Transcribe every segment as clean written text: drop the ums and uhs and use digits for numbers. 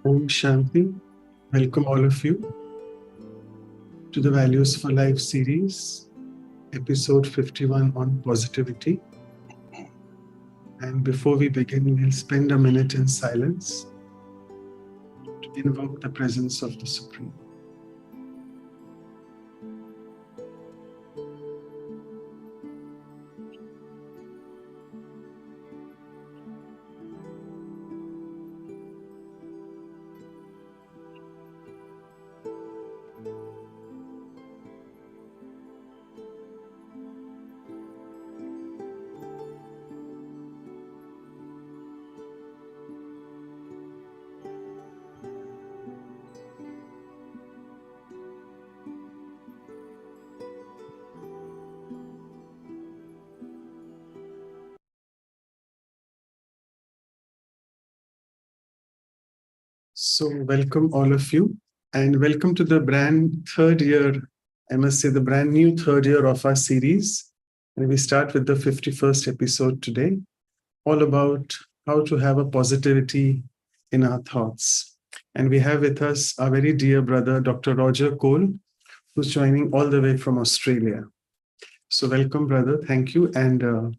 Om Shanti. Welcome all of you to the Values for Life series, episode 51 on positivity. And before we begin, we'll spend a minute in silence to invoke the presence of the Supreme. So welcome all of you, and welcome to the brand third year, I must say the brand new third year of our series. And we start with the 51st episode today, all about how to have a positivity in our thoughts. And we have with us our very dear brother, Dr. Roger Cole, who's joining all the way from Australia. So welcome, brother. Thank you. And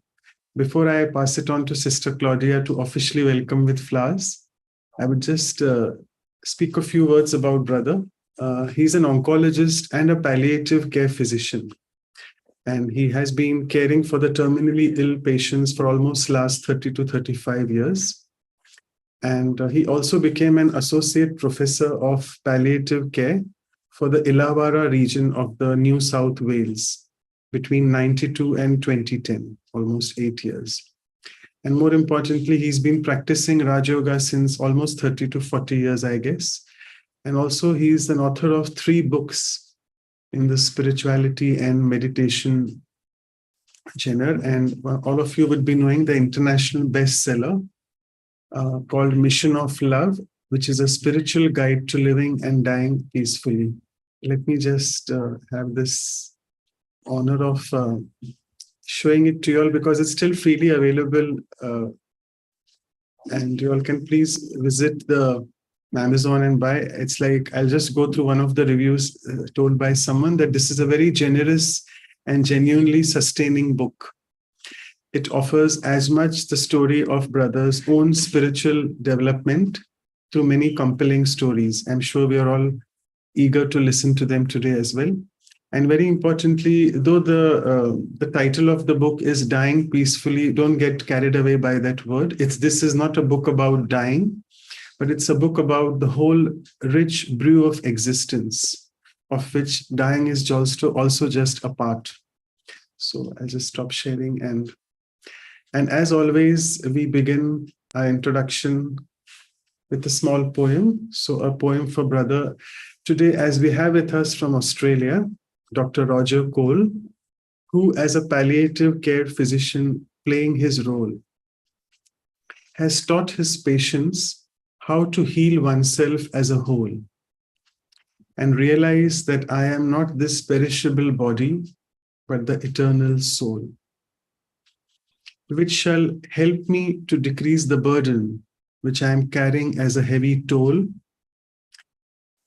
before I pass it on to Sister Claudia to officially welcome with flowers, I would just speak a few words about brother. He's an oncologist and a palliative care physician. And he has been caring for the terminally ill patients for almost last 30 to 35 years. And he also became an associate professor of palliative care for the Illawarra region of the New South Wales between 92 and 2010, almost 8 years. And more importantly, he's been practicing Raj Yoga since almost 30 to 40 years, I guess. And also he's an author of 3 books in the spirituality and meditation genre. And all of you would be knowing the international bestseller called Mission of Love, which is a spiritual guide to living and dying peacefully. Let me just have this honor of showing it to you all because it's still freely available. And you all can please visit the Amazon and buy. It's like, I'll just go through one of the reviews told by someone that this is a very generous and genuinely sustaining book. It offers as much the story of brother's own spiritual development through many compelling stories. I'm sure we are all eager to listen to them today as well. And very importantly, though the title of the book is Dying Peacefully, don't get carried away by that word. This is not a book about dying, but it's a book about the whole rich brew of existence, of which dying is also just a part. So I'll just stop sharing. And as always, we begin our introduction with a small poem. So a poem for brother. Today, as we have with us from Australia, Dr. Roger Cole, who as a palliative care physician playing his role, has taught his patients how to heal oneself as a whole and realize that I am not this perishable body, but the eternal soul, which shall help me to decrease the burden which I am carrying as a heavy toll.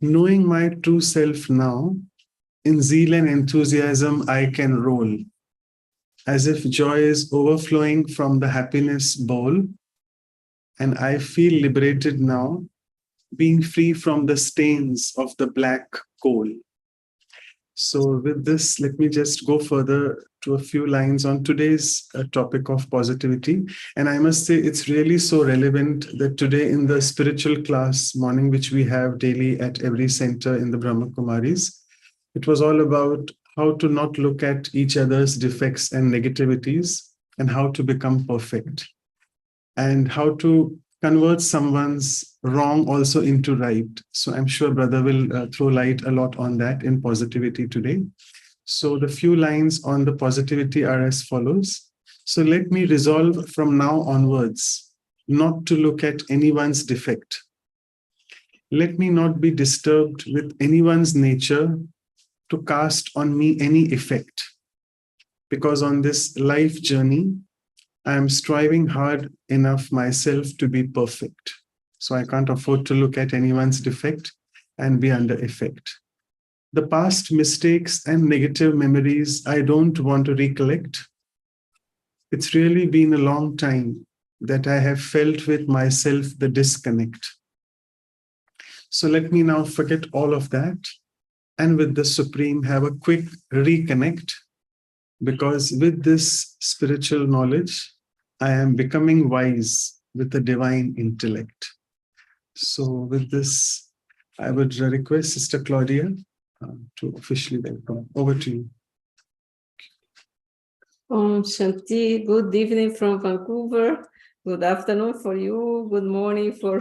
Knowing my true self now, in zeal and enthusiasm I can roll, as if joy is overflowing from the happiness bowl, and I feel liberated now, being free from the stains of the black coal. So with this, let me just go further to a few lines on today's topic of positivity. And I must say it's really so relevant that today in the spiritual class morning, which we have daily at every center in the Brahma Kumaris, it was all about how to not look at each other's defects and negativities and how to become perfect and how to convert someone's wrong also into right. So I'm sure brother will throw light a lot on that in positivity today. So the few lines on the positivity are as follows. So let me resolve from now onwards not to look at anyone's defect. Let me not be disturbed with anyone's nature to cast on me any effect. Because on this life journey, I am striving hard enough myself to be perfect. So I can't afford to look at anyone's defect and be under effect. The past mistakes and negative memories I don't want to recollect. It's really been a long time that I have felt with myself the disconnect. So let me now forget all of that and with the Supreme have a quick reconnect, because with this spiritual knowledge, I am becoming wise with the divine intellect. So with this, I would request Sister Claudia to officially welcome. Over to you. Shanti, good evening from Vancouver. Good afternoon for you. Good morning for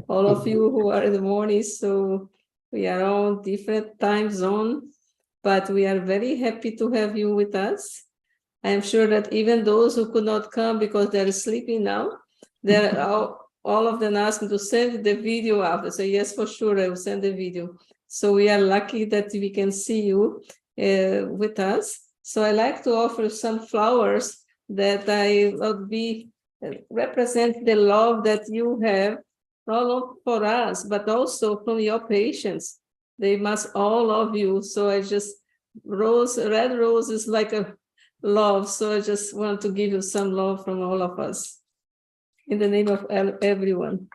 all of you who are in the morning. So we are on different time zone, but we are very happy to have you with us. I am sure that even those who could not come because they're sleeping now, they're all of them asking to send the video after. So yes, for sure, I will send the video. So we are lucky that we can see you with us. So I like to offer some flowers that I would be represent the love that you have, not only for us, but also from your patients. They must all love you. So I just red rose is like a love. So I just want to give you some love from all of us in the name of everyone.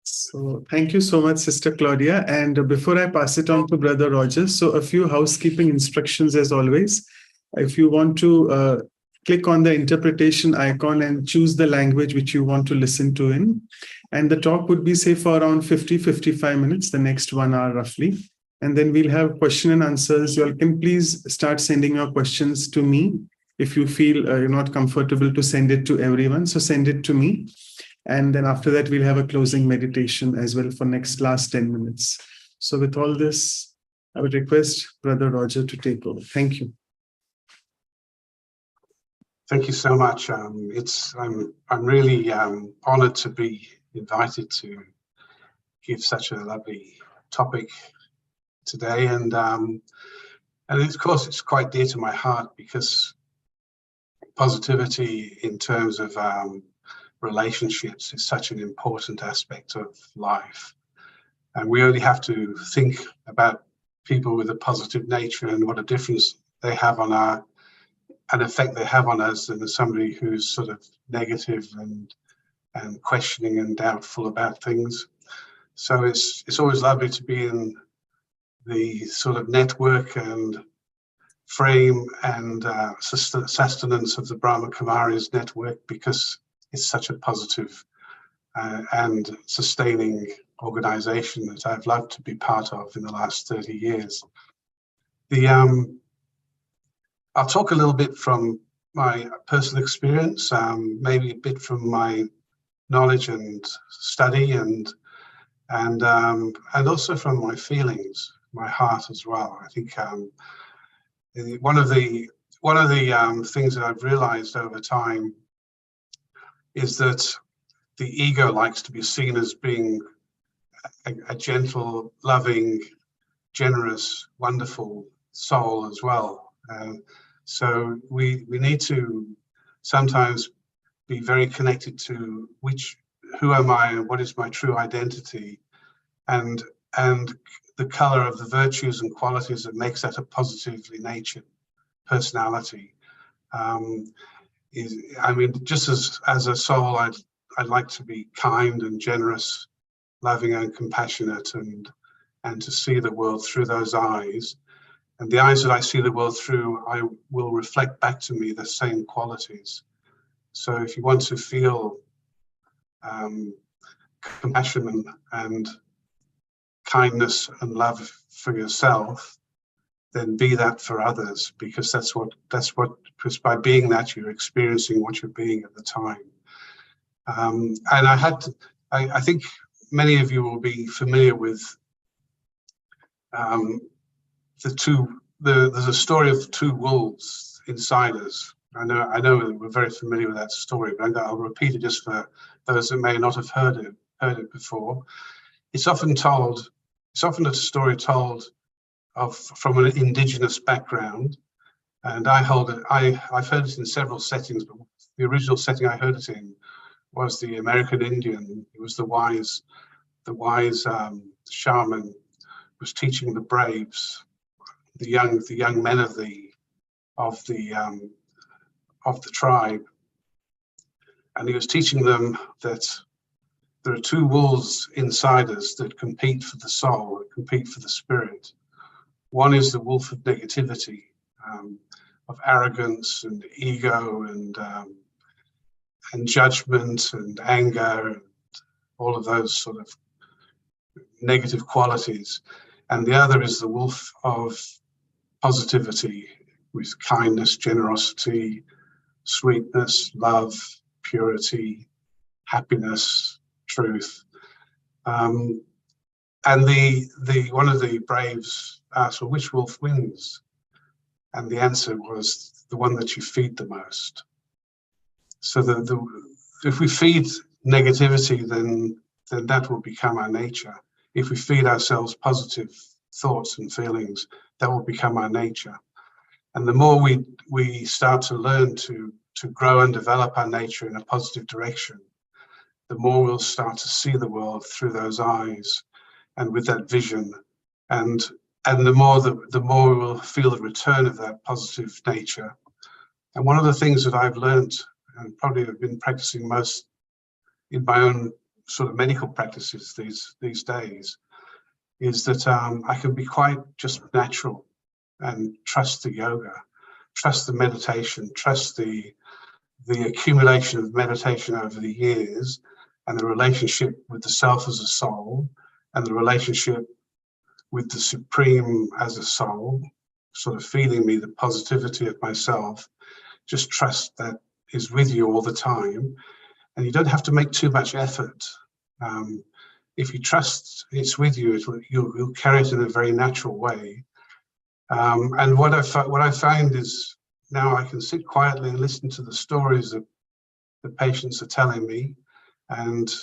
So thank you so much, Sister Claudia. And before I pass it on to Brother Rogers, so a few housekeeping instructions as always. If you want to click on the interpretation icon and choose the language which you want to listen to in. And the talk would be, say, for around 50-55 minutes, the next 1 hour roughly. And then we'll have question and answers. You all can please start sending your questions to me. If you feel you're not comfortable to send it to everyone, so send it to me. And then after that, we'll have a closing meditation as well for last 10 minutes. So with all this, I would request Brother Roger to take over. Thank you. Thank you so much. I'm really honored to be invited to give such a lovely topic today, and of course it's quite dear to my heart because positivity in terms of relationships is such an important aspect of life, and we only have to think about people with a positive nature and what a difference they have on an effect they have on us than somebody who's sort of negative and questioning and doubtful about things. So it's always lovely to be in the sort of network and frame and sustenance of the Brahma Kumaris network, because it's such a positive and sustaining organization that I've loved to be part of in the last 30 years. I'll talk a little bit from my personal experience, maybe a bit from my knowledge and study, and also from my feelings, my heart as well. I think one of the things that I've realized over time is that the ego likes to be seen as being a gentle, loving, generous, wonderful soul as well. So we need to sometimes be very connected to who am I and what is my true identity, and the color of the virtues and qualities that makes that a positively natured personality. Just as a soul, I'd like to be kind and generous, loving and compassionate, and to see the world through those eyes. And the eyes that I see the world through, I will reflect back to me the same qualities. So if you want to feel compassion and kindness and love for yourself, then be that for others, because because by being that, you're experiencing what you're being at the time. And I think many of you will be familiar with there's a story of two wolves inside us. I know that we're very familiar with that story, but I'll repeat it just for those that may not have heard it before. It's often a story told from an indigenous background, and I've heard it in several settings, but the original setting I heard it in was the American Indian. It was the wise shaman was teaching the braves, the young men of the tribe, and he was teaching them that there are two wolves inside us that compete for the soul, that compete for the spirit. One is the wolf of negativity, of arrogance and ego and judgment and anger and all of those sort of negative qualities. And the other is the wolf of positivity, with kindness, generosity, sweetness, love, purity, happiness, truth. And one of the braves asked, well, which wolf wins? And the answer was the one that you feed the most. So if we feed negativity, then that will become our nature. If we feed ourselves positive thoughts and feelings, that will become our nature. And the more we start to learn to grow and develop our nature in a positive direction, the more we'll start to see the world through those eyes and with that vision. And the more we will feel the return of that positive nature. And one of the things that I've learned, and probably have been practicing most in my own sort of medical practices these days, is that I can be quite just natural and trust the yoga, trust the meditation, trust the accumulation of meditation over the years, and the relationship with the self as a soul, and the relationship with the Supreme as a soul, sort of feeding me the positivity of myself. Just trust that is with you all the time, and you don't have to make too much effort. If you trust it's with you, you'll carry it in a very natural way. And what I find is now I can sit quietly and listen to the stories that the patients are telling me, and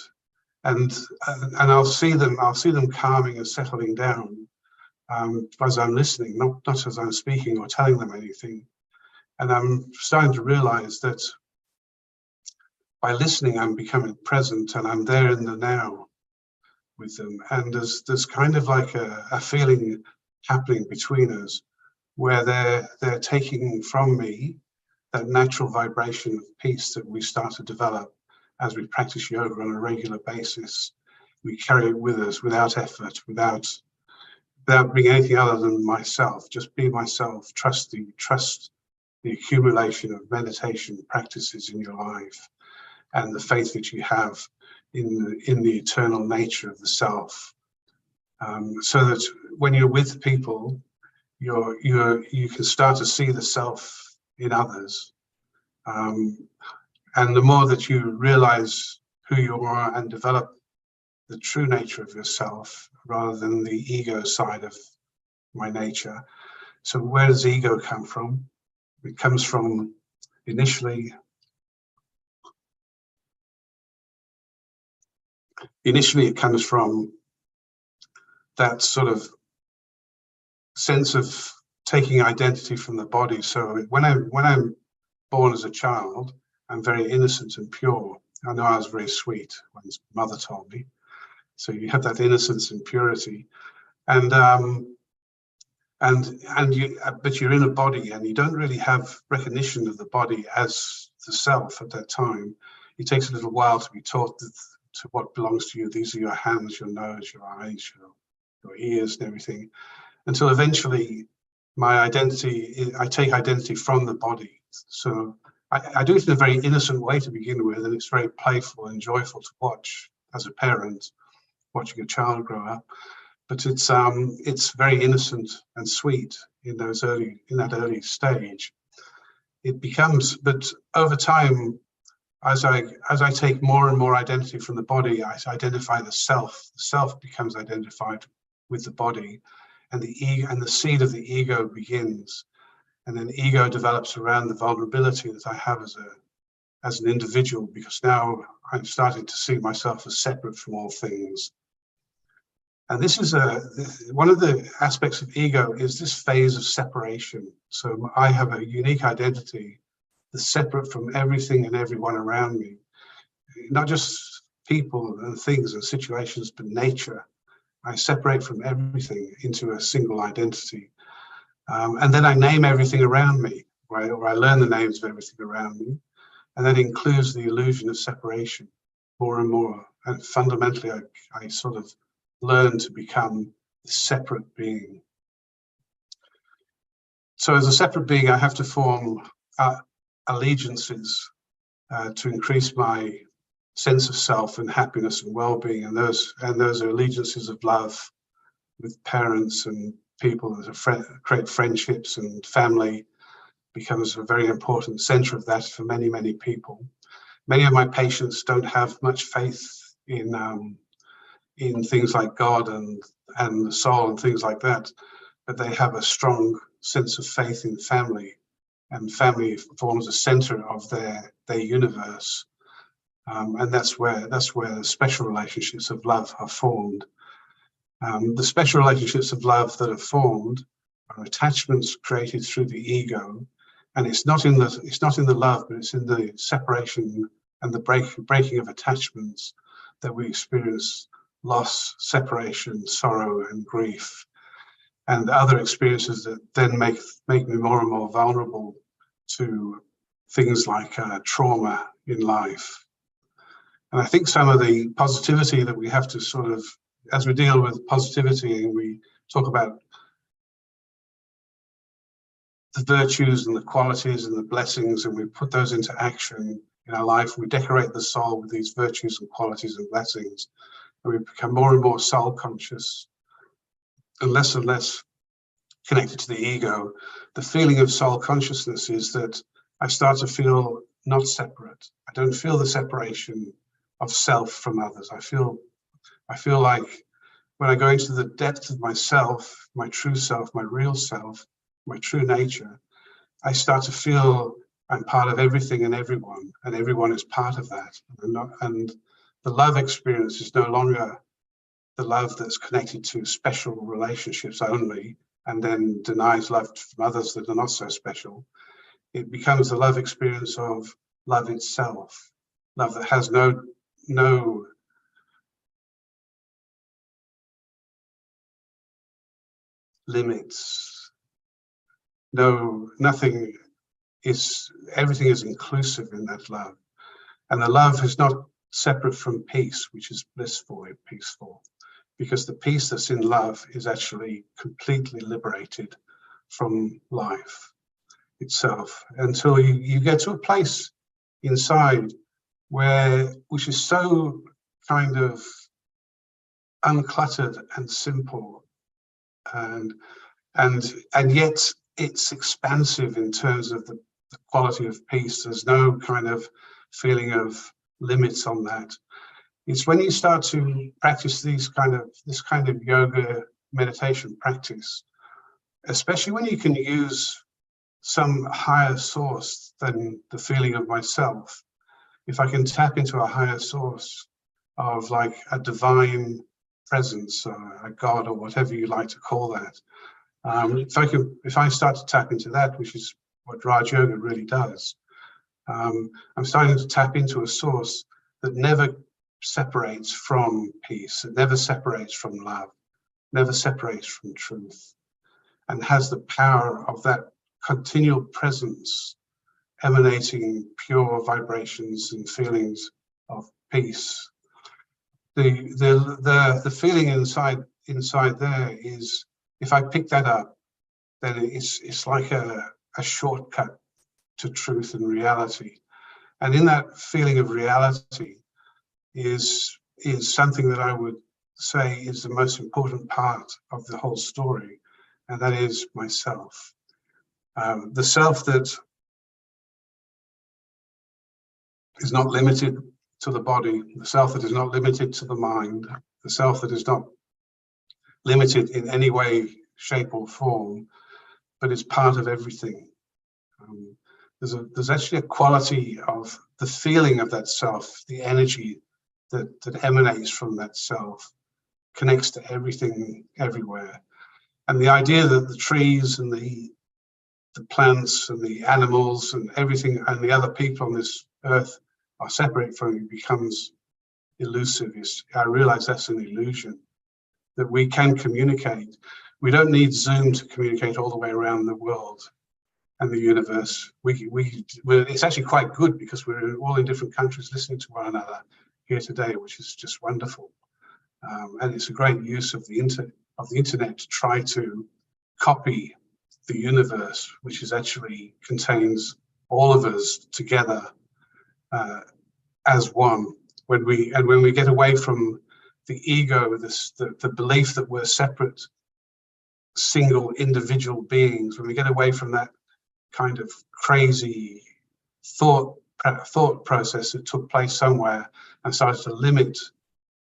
I'll see them calming and settling down as I'm listening, not as I'm speaking or telling them anything. And I'm starting to realize that by listening, I'm becoming present and I'm there in the now with them. And there's kind of like a feeling happening between us where they're taking from me that natural vibration of peace that we start to develop as we practice yoga on a regular basis. We carry it with us without effort, without being anything other than myself. Just be myself. Trust the accumulation of meditation practices in your life, and the faith that you have in the eternal nature of the self. So that when you're with people, you can start to see the self in others. And the more that you realize who you are and develop the true nature of yourself rather than the ego side of my nature. So where does ego come from? It comes from initially it comes from that sort of sense of taking identity from the body. So when I'm born as a child, I'm very innocent and pure. I know I was very sweet when his mother told me. So you have that innocence and purity, but you're in a body and you don't really have recognition of the body as the self at that time. It takes a little while to be taught to what belongs to you. These are your hands, your nose, your eyes, or ears and everything, until eventually my identity, I take identity from the body. So I do it in a very innocent way to begin with, and it's very playful and joyful to watch as a parent, watching a child grow up. But it's very innocent and sweet in that early stage. It becomes, but over time, as I take more and more identity from the body, I identify the self. The self becomes identified with the body, and the ego, and the seed of the ego begins. And then ego develops around the vulnerability that I have as an individual, because now I'm starting to see myself as separate from all things. And this is one of the aspects of ego is this phase of separation. So I have a unique identity that's separate from everything and everyone around me, not just people and things and situations, but nature. I separate from everything into a single identity. And then I name everything around me, right? Or I learn the names of everything around me. And that includes the illusion of separation more and more. And fundamentally, I sort of learn to become a separate being. So as a separate being, I have to form allegiances to increase my sense of self and happiness and well-being. And those are allegiances of love with parents and people that create friendships, and family becomes a very important center of that for many, many people. Many of my patients don't have much faith in things like God and the soul and things like that, but they have a strong sense of faith in family, and family forms a center of their universe, and that's where the special relationships of love are formed. The special relationships of love that are formed are attachments created through the ego, and it's not in the love, but it's in the separation and the breaking of attachments that we experience loss, separation, sorrow, and grief, and other experiences that then make me more and more vulnerable to things like trauma in life. And I think some of the positivity that we have to sort of, as we deal with positivity and we talk about the virtues and the qualities and the blessings, and we put those into action in our life, we decorate the soul with these virtues and qualities and blessings, and we become more and more soul conscious and less connected to the ego. The feeling of soul consciousness is that I start to feel not separate. I don't feel the separation of self from others. I feel like when I go into the depth of myself, my true self, my real self, my true nature, I start to feel I'm part of everything and everyone is part of that. And the love experience is no longer the love that's connected to special relationships only, and then denies love from others that are not so special. It becomes the love experience of love itself, love that has no limits, nothing is, everything is inclusive in that love. And the love is not separate from peace, which is blissful and peaceful, because the peace that's in love is actually completely liberated from life itself, until you get to a place inside which is so kind of uncluttered and simple, and yet it's expansive in terms of the quality of peace. There's no kind of feeling of limits on that. It's when you start to practice this kind of yoga meditation practice, especially when you can use some higher source than the feeling of myself. If I can tap into a higher source of like a divine presence, or a God, or whatever you like to call that. If I start to tap into that, which is what Raj Yoga really does, I'm starting to tap into a source that never separates from peace, it never separates from love, never separates from truth, and has the power of that continual presence emanating pure vibrations and feelings of peace. The feeling inside inside there is, if I pick that up, then it's like a shortcut to truth and reality. And in that feeling of reality is something that I would say is the most important part of the whole story, and that is myself. The self that is not limited to the body, the self that is not limited to the mind, the self that is not limited in any way, shape or form, but is part of everything. There's actually a quality of the feeling of that self, the energy that emanates from that self, connects to everything everywhere. And the idea that the trees and the plants and the animals and everything and the other people on this earth are separate from it becomes elusive. I realize that's an illusion, that we can communicate. We don't need Zoom to communicate all the way around the world and the universe. It's actually quite good because we're all in different countries listening to one another here today, which is just wonderful. And it's a great use of the internet to try to copy the universe, which is actually contains all of us together as one. When we get away from the ego, the belief that we're separate, single individual beings, when we get away from that kind of crazy thought process that took place somewhere and started to limit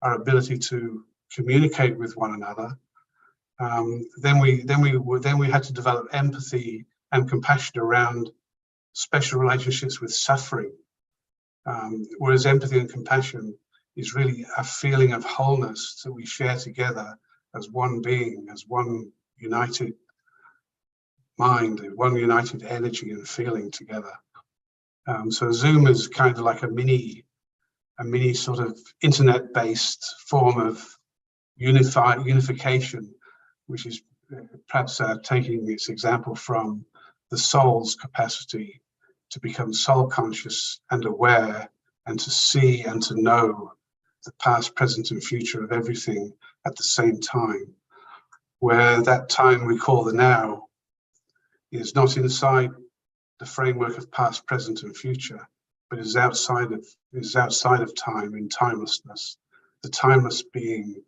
our ability to communicate with one another, then we had to develop empathy and compassion around special relationships with suffering. Whereas empathy and compassion is really a feeling of wholeness that we share together as one being, as one united mind, one united energy and feeling together. So Zoom is kind of like a mini sort of internet-based form of unification, which is perhaps taking its example from the soul's capacity to become soul conscious and aware and to see and to know the past, present and future of everything at the same time, where that time we call the now is not inside the framework of past, present and future, but is outside of time, in timelessness, the timeless being,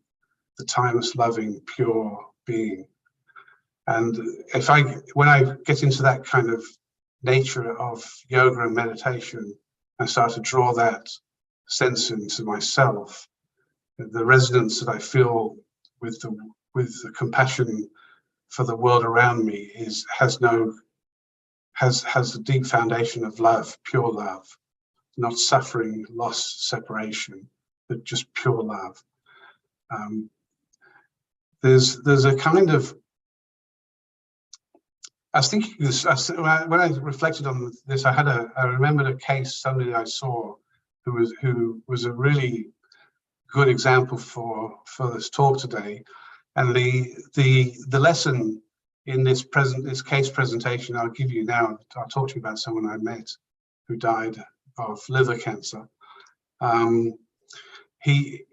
the timeless loving pure being. And when I get into that kind of nature of yoga and meditation and start to draw that sense into myself, the resonance that I feel with the compassion for the world around me has a deep foundation of love, pure love, not suffering, loss, separation, but just pure love. There's a kind of, I was thinking this, when I reflected on this, I remembered a case, somebody I saw who was a really good example for this talk today. And the lesson in this case presentation I'll give you now, I'll talk to you about someone I met who died of liver cancer. He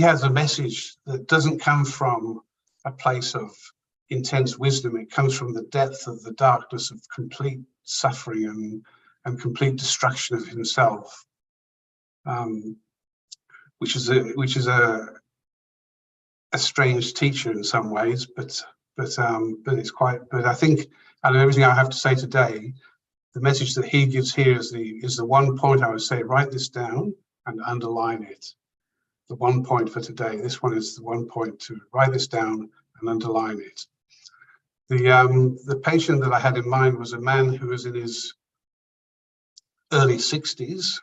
has a message that doesn't come from a place of intense wisdom. It comes from the depth of the darkness of complete suffering and complete destruction of himself, which is a strange teacher in some ways, but it's quite. But I think out of everything I have to say today, the message that he gives here is the one point I would say: write this down and underline it. The one point for today. This one is the one point to write this down and underline it. The patient that I had in mind was a man who was in his early 60s,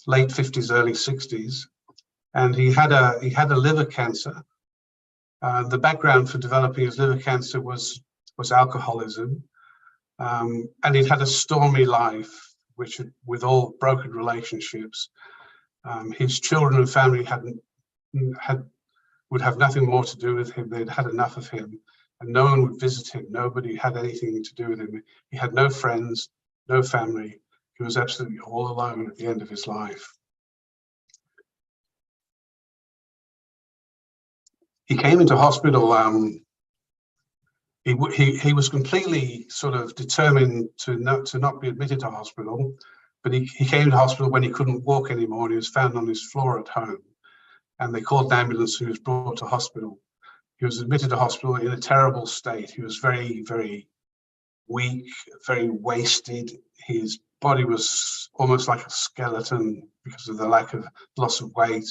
late 50s, early 60s, and he had a liver cancer. The background for developing his liver cancer was alcoholism, and he'd had a stormy life, with all broken relationships. His children and family would have nothing more to do with him. They'd had enough of him, and no one would visit him. Nobody had anything to do with him. He had no friends, no family. He was absolutely all alone at the end of his life. he came into hospital. He was completely sort of determined to not be admitted to hospital, but he came to hospital when he couldn't walk anymore, and he was found on his floor at home, and they called an ambulance, who was brought to hospital. He was admitted to hospital in a terrible state. He was very, very weak, very wasted. His body was almost like a skeleton because of the loss of weight.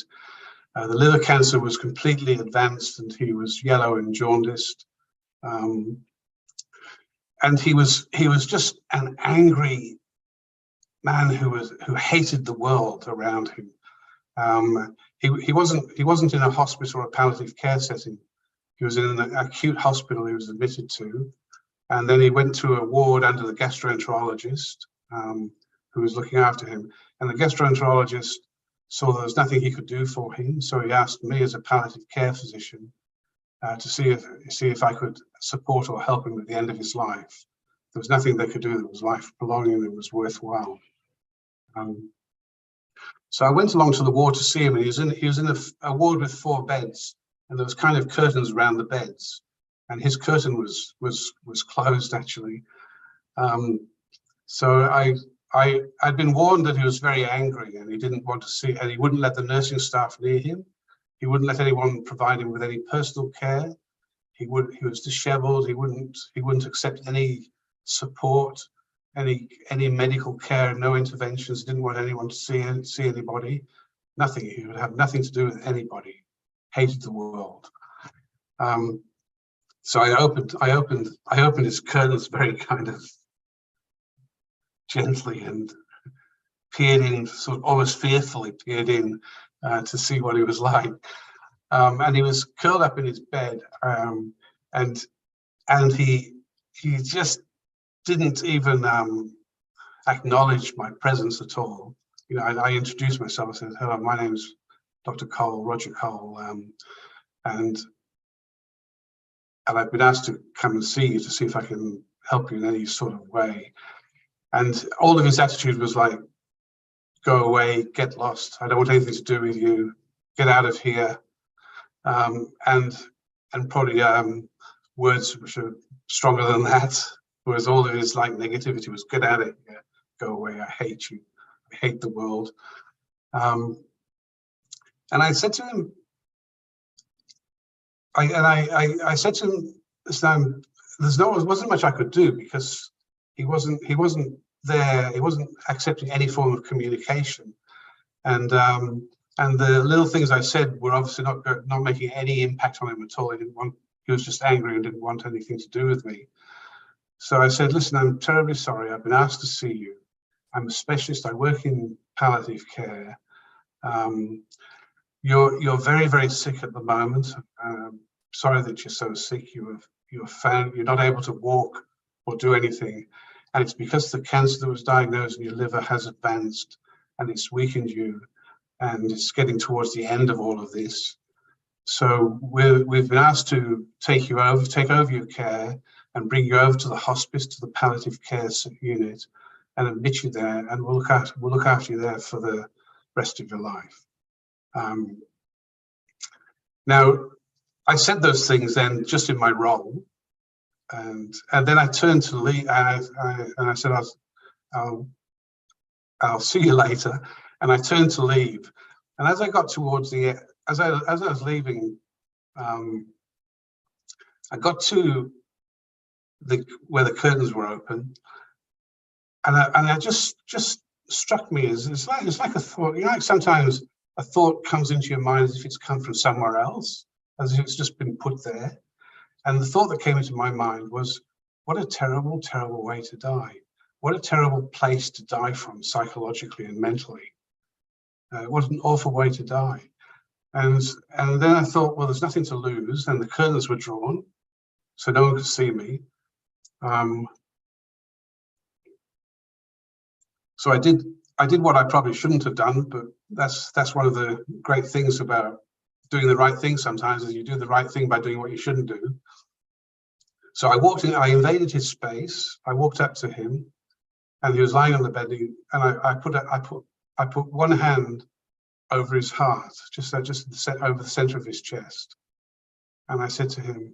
The liver cancer was completely advanced, and he was yellow and jaundiced. And he was just an angry man who hated the world around him. He wasn't in a hospice or a palliative care setting. He was in an acute hospital he was admitted to, and then he went to a ward under the gastroenterologist who was looking after him. And the gastroenterologist saw there was nothing he could do for him, so he asked me as a palliative care physician to see if I could support or help him at the end of his life. There was nothing they could do that was life prolonging, that was worthwhile. So I went along to the ward to see him, and he was in a ward with 4 beds, and there was kind of curtains around the beds, and his curtain was closed actually. So I'd been warned that he was very angry, and he didn't want to see, and he wouldn't let the nursing staff near him. He wouldn't let anyone provide him with any personal care. He was disheveled. He wouldn't accept any support, any medical care, no interventions. Didn't want anyone to see anybody. Nothing. He would have nothing to do with anybody. Hated the world. So I opened his curtains very kind of gently and peered in, sort of almost fearfully peered in to see what he was like. And he was curled up in his bed, and he just didn't even acknowledge my presence at all. You know, I introduced myself. I said, "Hello, my name's Dr. Cole, Roger Cole, and I've been asked to come and see you to see if I can help you in any sort of way." And all of his attitude was like, "Go away, get lost. I don't want anything to do with you. Get out of here." And probably words which are stronger than that. Whereas all of his like negativity was, "Get out of here, go away. I hate you. I hate the world." And I said to him, I said to him this time, there wasn't much I could do, because he wasn't there. He wasn't accepting any form of communication, and the little things I said were obviously not making any impact on him at all. He was just angry and didn't want anything to do with me. So I said, "Listen, I'm terribly sorry. I've been asked to see you. I'm a specialist. I work in palliative care. You're very, very sick at the moment. Sorry that you're so sick. You're not able to walk or do anything. And it's because the cancer that was diagnosed in your liver has advanced, and it's weakened you, and it's getting towards the end of all of this. So we've been asked to take over your care and bring you over to the hospice, to the palliative care unit, and admit you there, and we'll look after you there for the rest of your life." Now, I said those things then just in my role, and then I turned to leave, and I said, "I'll see you later," and I turned to leave. And as I got towards as I was leaving, I got to where the curtains were open, and I just struck me as it's like a thought. You know, like sometimes a thought comes into your mind as if it's come from somewhere else, as if it's just been put there. And the thought that came into my mind was, what a terrible, terrible way to die. What a terrible place to die from, psychologically and mentally. What an awful way to die. And then I thought, well, there's nothing to lose, and the curtains were drawn, so no one could see me. So I did what I probably shouldn't have done, but that's one of the great things about doing the right thing sometimes, is you do the right thing by doing what you shouldn't do. So I walked in, I invaded his space, I walked up to him, and he was lying on the bed, and I put one hand over his heart, just over the center of his chest. And I said to him,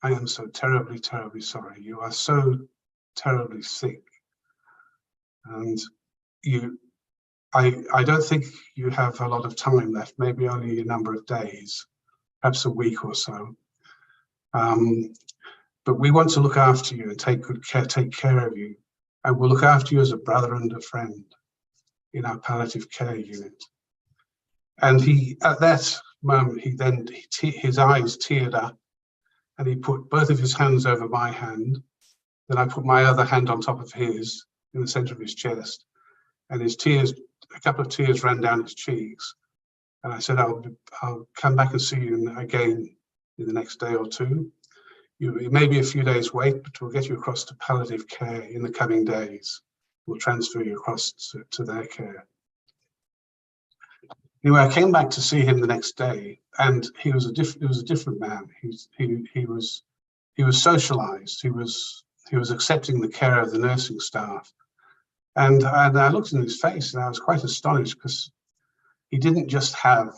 I am so terribly, terribly sorry. You are so terribly sick. And I don't think you have a lot of time left, maybe only a number of days, perhaps a week or so. But we want to look after you and take care of you. And we'll look after you as a brother and a friend in our palliative care unit. And at that moment, his eyes teared up, and he put both of his hands over my hand. Then I put my other hand on top of his in the center of his chest, and a couple of tears ran down his cheeks. And I said, I'll come back and see you again in the next day or two. It may be a few days wait, but we'll get you across to palliative care in the coming days. We'll transfer you across to their care. Anyway, I came back to see him the next day, and he was a different man. He was socialized. He was accepting the care of the nursing staff, and I looked in his face, and I was quite astonished, because he didn't just have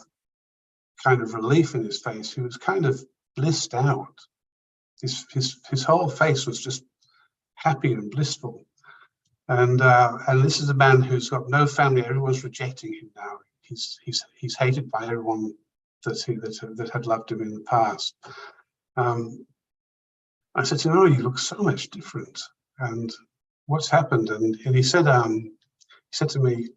kind of relief in his face. He was kind of blissed out. His whole face was just happy and blissful. And this is a man who's got no family. Everyone's rejecting him now. He's hated by everyone that had loved him in the past. I said to him, "Oh, you look so much different. And what's happened?" And he said to me,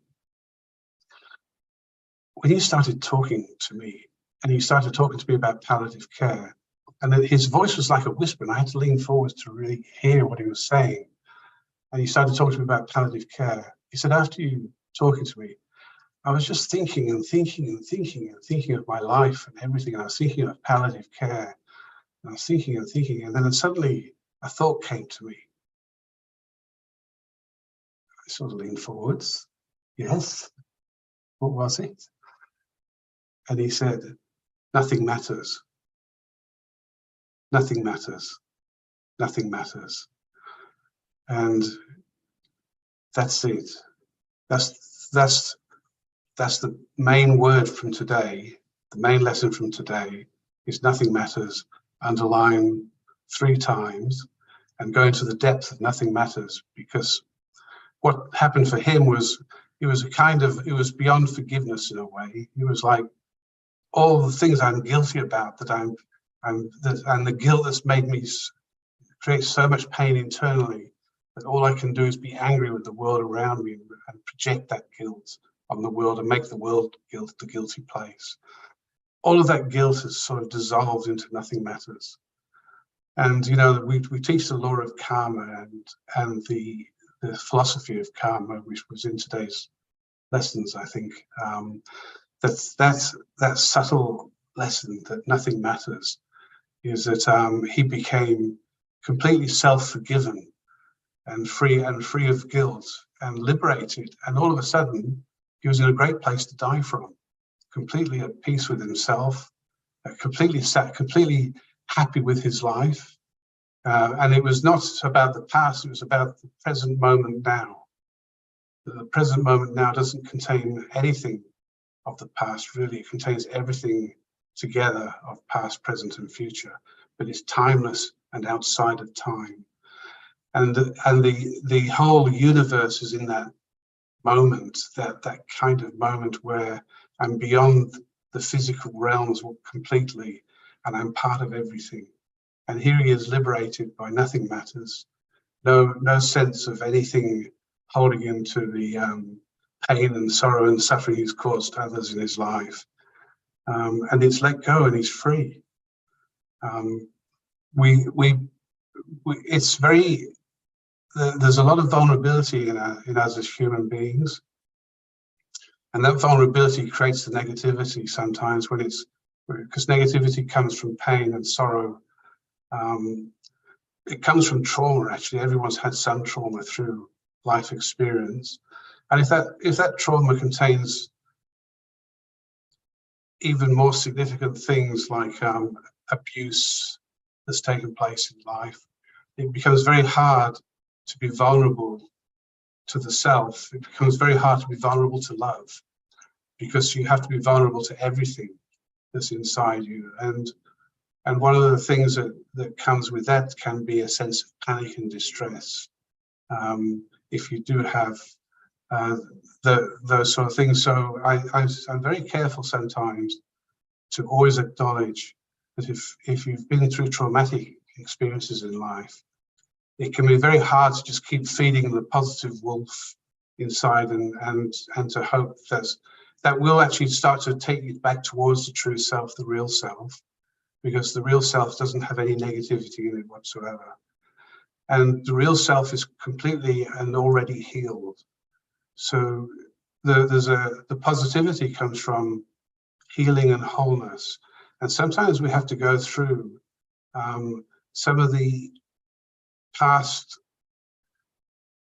"When you started talking to me, and you started talking to me about palliative care," and then his voice was like a whisper, and I had to lean forward to really hear what he was saying. And he started talking to me about palliative care. He said, "After you talking to me, I was just thinking and thinking and thinking and thinking of my life and everything. And I was thinking of palliative care. And I was thinking and thinking. And then suddenly a thought came to me." I sort of leaned forwards. "Yes, what was it?" And he said, "Nothing matters. Nothing matters. Nothing matters." And that's it. That's the main word from today. The main lesson from today is nothing matters, underline 3 times, and go into the depth of nothing matters. Because what happened for him was, it was beyond forgiveness in a way. It was like, all the things I'm guilty about, and the guilt that's made me create so much pain internally, that all I can do is be angry with the world around me and project that guilt on the world and make the world the guilty place. All of that guilt has sort of dissolved into nothing matters. And we teach the law of karma and the philosophy of karma, which was in today's lessons, I think. That subtle lesson that nothing matters is that he became completely self-forgiven and free of guilt and liberated, and all of a sudden he was in a great place to die from, completely at peace with himself, completely happy with his life. And it was not about the past, it was about the present moment now. The present moment now doesn't contain anything of the past, really. It contains everything together of past, present, and future, but it's timeless and outside of time. And the whole universe is in that moment, that kind of moment where I'm beyond the physical realms completely, and I'm part of everything. And here he is, liberated by nothing matters, no sense of anything holding him to the pain and sorrow and suffering he's caused others in his life. And it's let go, and he's free. It's very, there's a lot of vulnerability in us as human beings, and that vulnerability creates the negativity sometimes, because negativity comes from pain and sorrow. It comes from trauma. Actually, everyone's had some trauma through life experience, and if that trauma contains even more significant things like abuse that's taken place in life, it becomes very hard to be vulnerable to the self. It becomes very hard to be vulnerable to love, because you have to be vulnerable to everything. that's inside you. And one of the things that comes with that can be a sense of panic and distress. If you do have those sort of things. So I'm very careful sometimes to always acknowledge that if you've been through traumatic experiences in life, it can be very hard to just keep feeding the positive wolf inside and to hope that will actually start to take you back towards the true self, the real self, because the real self doesn't have any negativity in it whatsoever. And the real self is completely and already healed. So the positivity comes from healing and wholeness. And sometimes we have to go through some of the past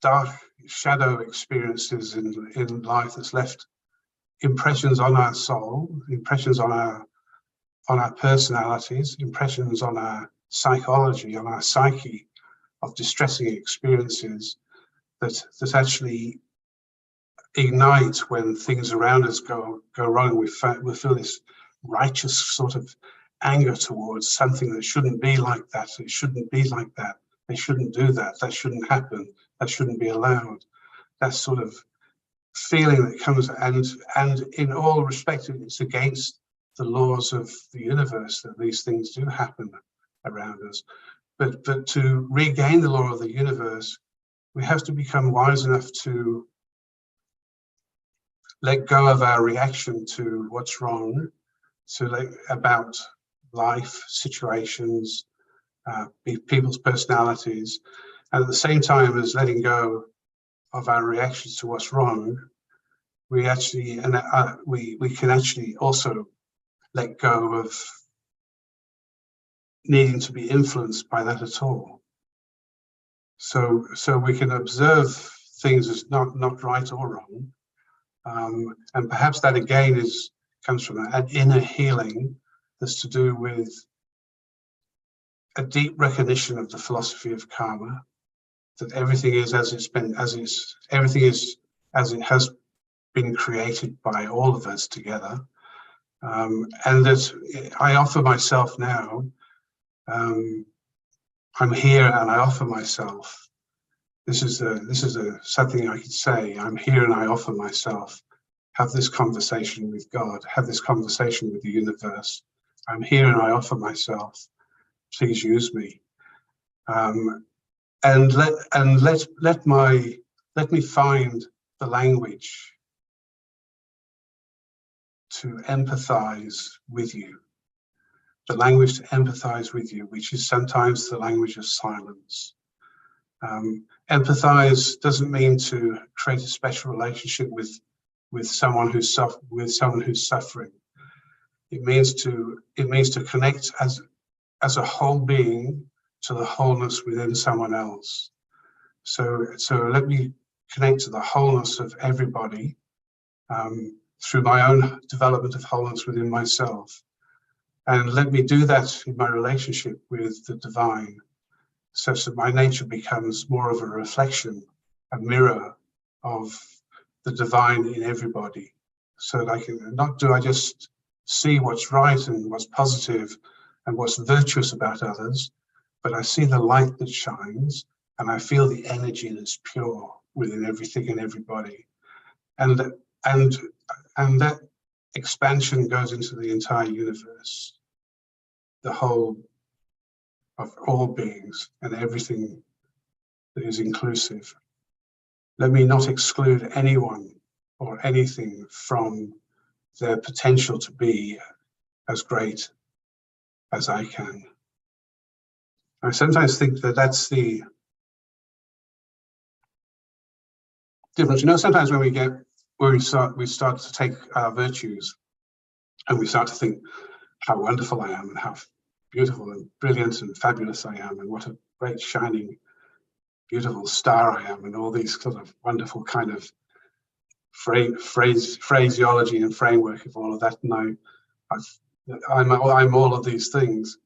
dark shadow experiences in life that's left impressions on our soul, impressions on our personalities, impressions on our psychology, on our psyche, of distressing experiences that actually ignite when things around us go wrong. We feel this righteous sort of anger towards something that shouldn't be like that. It shouldn't be like that. They shouldn't do that. That shouldn't happen. That shouldn't be allowed. That sort of feeling that comes, and in all respects, it's against the laws of the universe that these things do happen around us. But to regain the law of the universe, we have to become wise enough to let go of our reaction to what's wrong, about life, situations, people's personalities, and at the same time as letting go of our reactions to what's wrong, we can actually also let go of needing to be influenced by that at all. So we can observe things as not right or wrong, and perhaps that again comes from an inner healing that's to do with a deep recognition of the philosophy of karma, that everything is as it has been created by all of us together, and that I offer myself now. I'm here and I offer myself. This is something I could say. I'm here and I offer myself. Have this conversation with God. Have this conversation with the universe. I'm here and I offer myself. Please use me. And let me find the language to empathize with you. The language to empathize with you, which is sometimes the language of silence. Empathize doesn't mean to create a special relationship with someone who's suffering. It means to connect as a whole being to the wholeness within someone else. So let me connect to the wholeness of everybody through my own development of wholeness within myself. And let me do that in my relationship with the divine, such that my nature becomes more of a reflection, a mirror of the divine in everybody. So that I can I just see what's right and what's positive and what's virtuous about others, but I see the light that shines and I feel the energy that's pure within everything and everybody. And that expansion goes into the entire universe, the whole of all beings and everything that is inclusive. Let me not exclude anyone or anything from their potential to be as great as I can. I sometimes think that that's the difference. You know, sometimes when we start to take our virtues and we start to think how wonderful I am and how beautiful and brilliant and fabulous I am and what a great shining beautiful star I am and all these sort of wonderful kind of phraseology and framework of all of that. And I'm all of these things.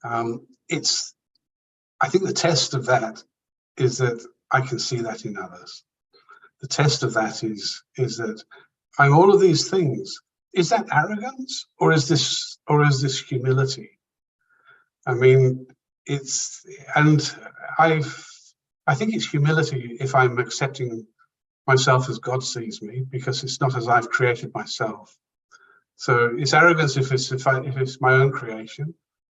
I think the test of that is that I can see that in others. The test of that is that I'm all of these things, is that arrogance, or is this humility? I mean, I think it's humility if I'm accepting myself as God sees me, because it's not as I've created myself. So it's arrogance if it's my own creation,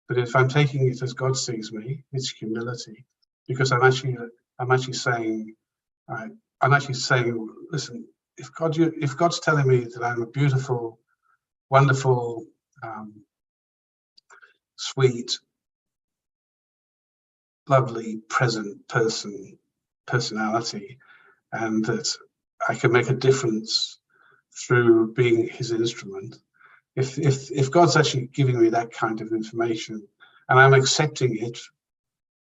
but if I'm taking it as God sees me, it's humility, because I'm actually saying, listen, if God's telling me that I'm a beautiful, wonderful, sweet, lovely, present personality, and that I can make a difference through being His instrument. If God's actually giving me that kind of information and I'm accepting it,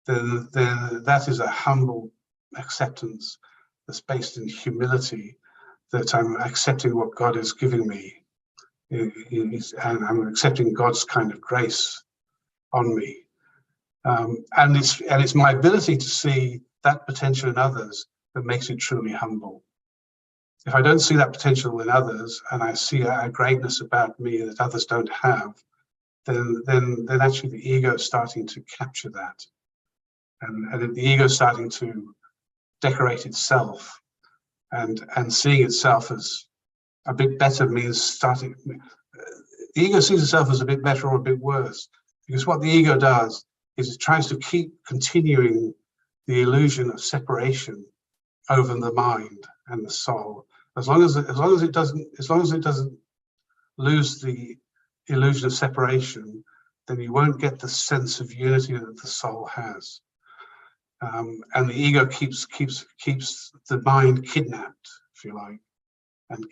then that is a humble acceptance that's based in humility, that I'm accepting what God is giving me, and I'm accepting God's kind of grace on me. And it's my ability to see that potential in others that makes it truly humble. If I don't see that potential in others, and I see a greatness about me that others don't have, then actually the ego is starting to capture that, and the ego is starting to decorate itself, and seeing itself as a bit better means the ego sees itself as a bit better or a bit worse, because what the ego does is it tries to keep continuing the illusion of separation over the mind and the soul. As long as it doesn't lose the illusion of separation, then you won't get the sense of unity that the soul has. And the ego keeps the mind kidnapped, if you like, and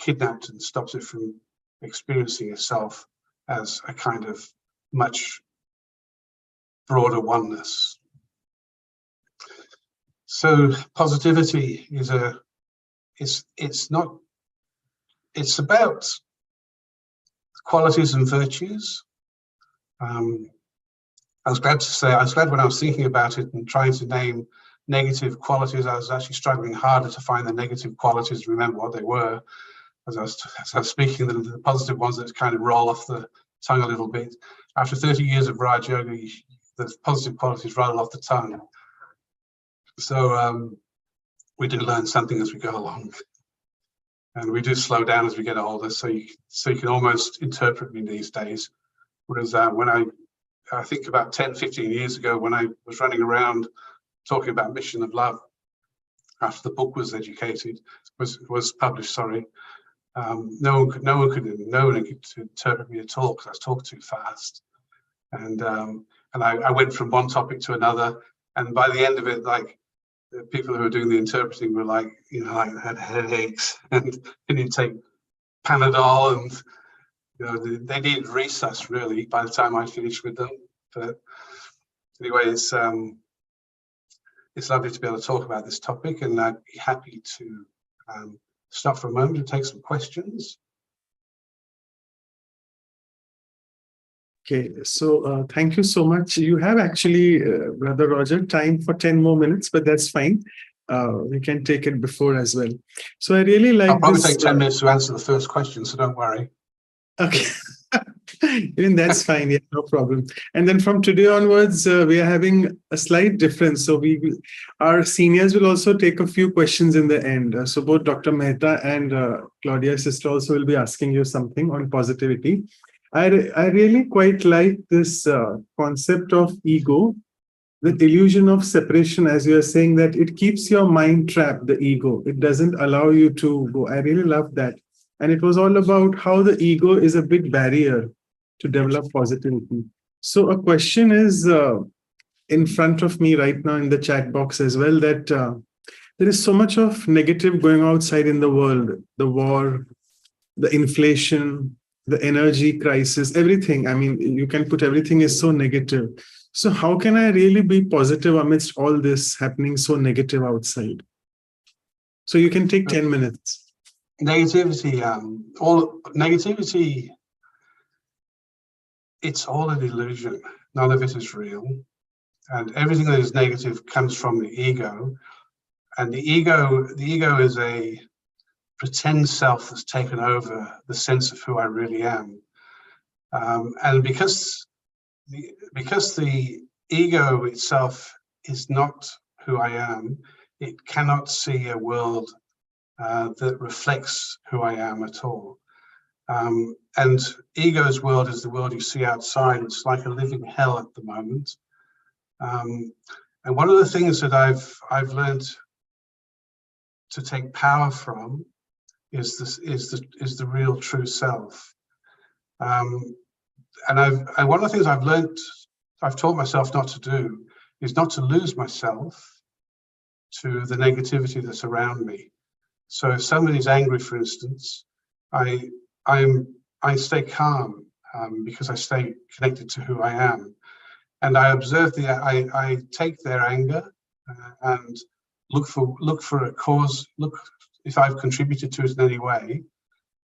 stops it from experiencing itself as a kind of much broader oneness. So positivity is it's about qualities and virtues. I was glad when I was thinking about it and trying to name negative qualities, I was actually struggling harder to find the negative qualities, remember what they were. As I was speaking, the positive ones that kind of roll off the tongue a little bit. After 30 years of Raj Yoga, the positive qualities roll off the tongue. So we do learn something as we go along. And we do slow down as we get older, so you can almost interpret me these days. Whereas when I think about 10, 15 years ago, when I was running around talking about mission of love, after the book was published, sorry, no one could interpret me at all, because I was talking too fast. And I went from one topic to another, and by the end of it, like, the people who were doing the interpreting were like, had headaches, and didn't take Panadol, and they needed resus really by the time I finished with them. But anyway, it's lovely to be able to talk about this topic, and I'd be happy to stop for a moment and take some questions. Okay, so thank you so much. You have actually, Brother Roger, time for 10 more minutes, but that's fine. We can take it before as well. So I really like I'll probably this, take 10 minutes to answer the first question, so don't worry. Okay. Even that's fine, yeah, no problem. And then from today onwards, we are having a slight difference. So our seniors will also take a few questions in the end. So both Dr. Mehta and Claudia's sister also will be asking you something on positivity. I really quite like this concept of ego, the illusion of separation, as you are saying, that it keeps your mind trapped, the ego. It doesn't allow you to go. I really love that. And it was all about how the ego is a big barrier to develop positivity. So a question is in front of me right now in the chat box as well, that there is so much of negative going outside in the world, the war, the inflation, the energy crisis, everything. I mean, you can put everything is so negative. So how can I really be positive amidst all this happening so negative outside? So you can take 10 minutes. Negativity, all negativity, it's all an illusion. None of it is real. And everything that is negative comes from the ego. And the ego is pretend self that's taken over the sense of who I really am. And because the ego itself is not who I am, it cannot see a world that reflects who I am at all. And ego's world is the world you see outside. It's like a living hell at the moment. And one of the things that I've learned to take power from is the real true self. And one of the things I've taught myself not to do is not to lose myself to the negativity that's around me. So if somebody's angry, for instance, I stay calm because I stay connected to who I am, and I observe I take their anger and look for a cause. Look if I've contributed to it in any way,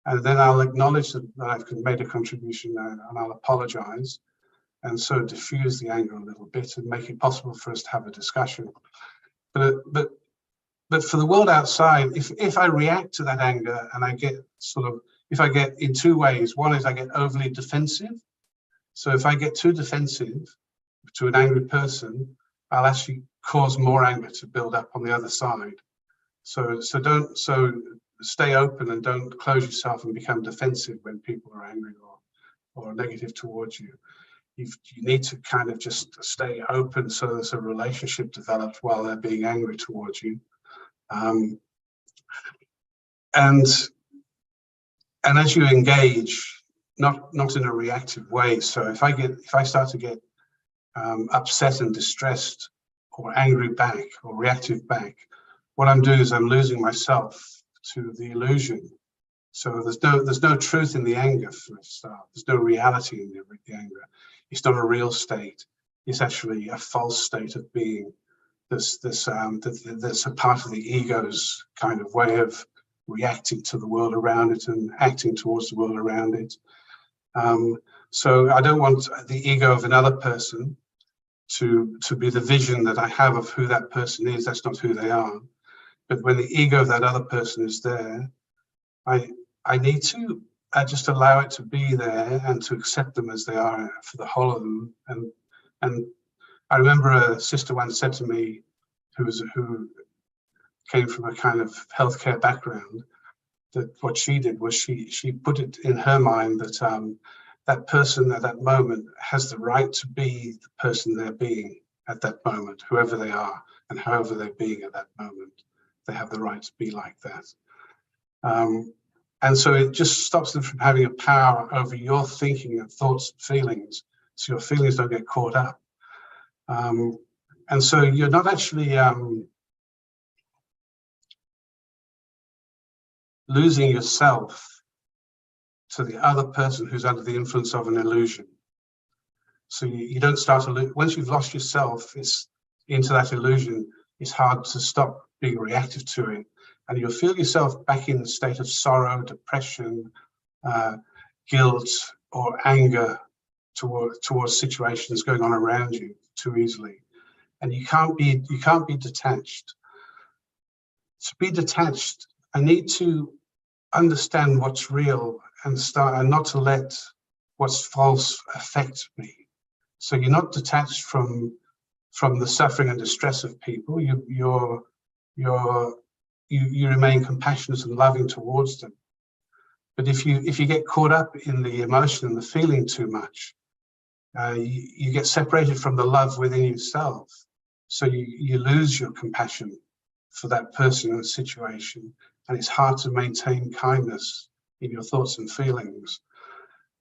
and then I'll acknowledge that I've made a contribution and I'll apologize, and so diffuse the anger a little bit and make it possible for us to have a discussion. But for the world outside, if I react to that anger and I get if I get in two ways, one is I get overly defensive. So if I get too defensive to an angry person, I'll actually cause more anger to build up on the other side. So stay open and don't close yourself and become defensive when people are angry or negative towards you. You need to kind of just stay open so there's a relationship developed while they're being angry towards you. And as you engage, not in a reactive way. So if I start to get upset and distressed or angry back or reactive back, what I'm doing is I'm losing myself to the illusion. So there's no truth in the anger for a start. There's no reality in the anger. It's not a real state. It's actually a false state of being. That's a part of the ego's kind of way of reacting to the world around it and acting towards the world around it. So I don't want the ego of another person to be the vision that I have of who that person is. That's not who they are. But when the ego of that other person is there, I need to just allow it to be there and to accept them as they are for the whole of them. And I remember a sister once said to me, who came from a kind of healthcare background, that what she did was she put it in her mind that that person at that moment has the right to be the person they're being at that moment, whoever they are and however they're being at that moment. They have the right to be like that. And so it just stops them from having a power over your thinking and thoughts and feelings, so your feelings don't get caught up. And so you're not actually losing yourself to the other person who's under the influence of an illusion. So you don't start to lose. Once you've lost yourself, it's into that illusion, it's hard to stop being reactive to it. And you'll feel yourself back in a state of sorrow, depression, guilt, or anger towards situations going on around you too easily. And you can't be detached. To be detached, I need to understand what's real and not to let what's false affect me. So you're not detached from the suffering and distress of people. You remain compassionate and loving towards them. But if you get caught up in the emotion and the feeling too much, you get separated from the love within yourself. So you lose your compassion for that person and situation, and it's hard to maintain kindness in your thoughts and feelings.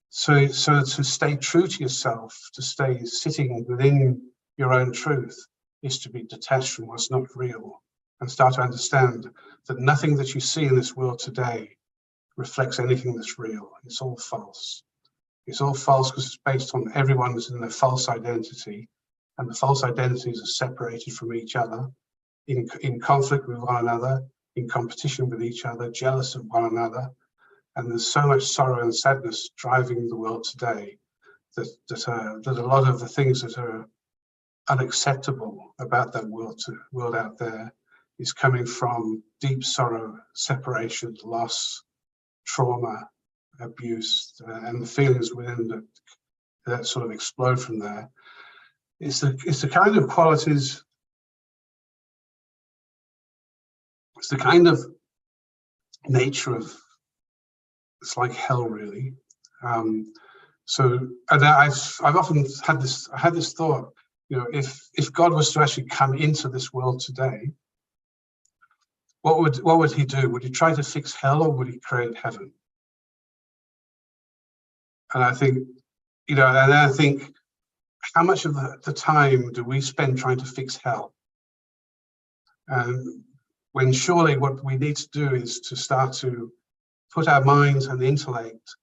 So to stay true to yourself, to stay sitting within your own truth, is to be detached from what's not real and start to understand that nothing that you see in this world today reflects anything that's real. It's all false. It's all false because it's based on everyone's in their false identity, and the false identities are separated from each other, in conflict with one another, in competition with each other, jealous of one another. And there's so much sorrow and sadness driving the world today that a lot of the things that are unacceptable about that world out there is coming from deep sorrow, separation, loss, trauma, abuse, and the feelings within that sort of explode from there. It's the kind of qualities, it's the kind of nature of, it's like hell, really. So, and I've often had this thought, you know, if God was to actually come into this world today, what would he do? Would he try to fix hell, or would he create heaven? And I think, you know, and I think, how much of the time do we spend trying to fix hell? And when surely what we need to do is to start to put our minds and intellect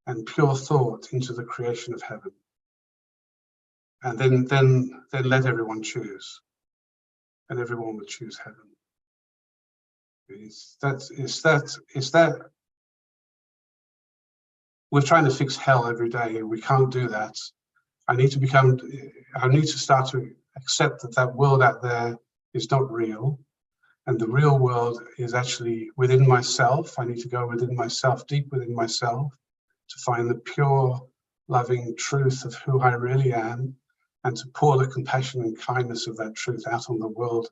and pure thought into the creation of heaven. And then let everyone choose. And everyone would choose heaven. It's that we're trying to fix hell every day, and we can't do that. I need to start to accept that world out there is not real, and the real world is actually within myself. I need to go within myself, deep within myself, to find the pure, loving truth of who I really am, and to pour the compassion and kindness of that truth out on the world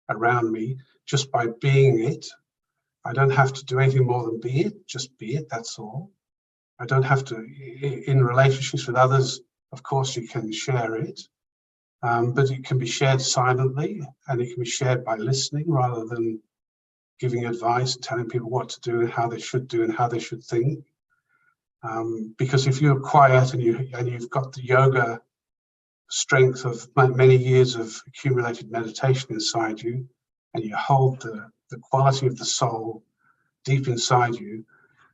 around me just by being it. I don't have to do anything more than be it, just be it, that's all. I don't have to, in relationships with others, of course you can share it, but it can be shared silently, and it can be shared by listening rather than giving advice and telling people what to do and how they should do and how they should think. Because if you're quiet and you've got the yoga strength of many years of accumulated meditation inside you, and you hold the quality of the soul deep inside you,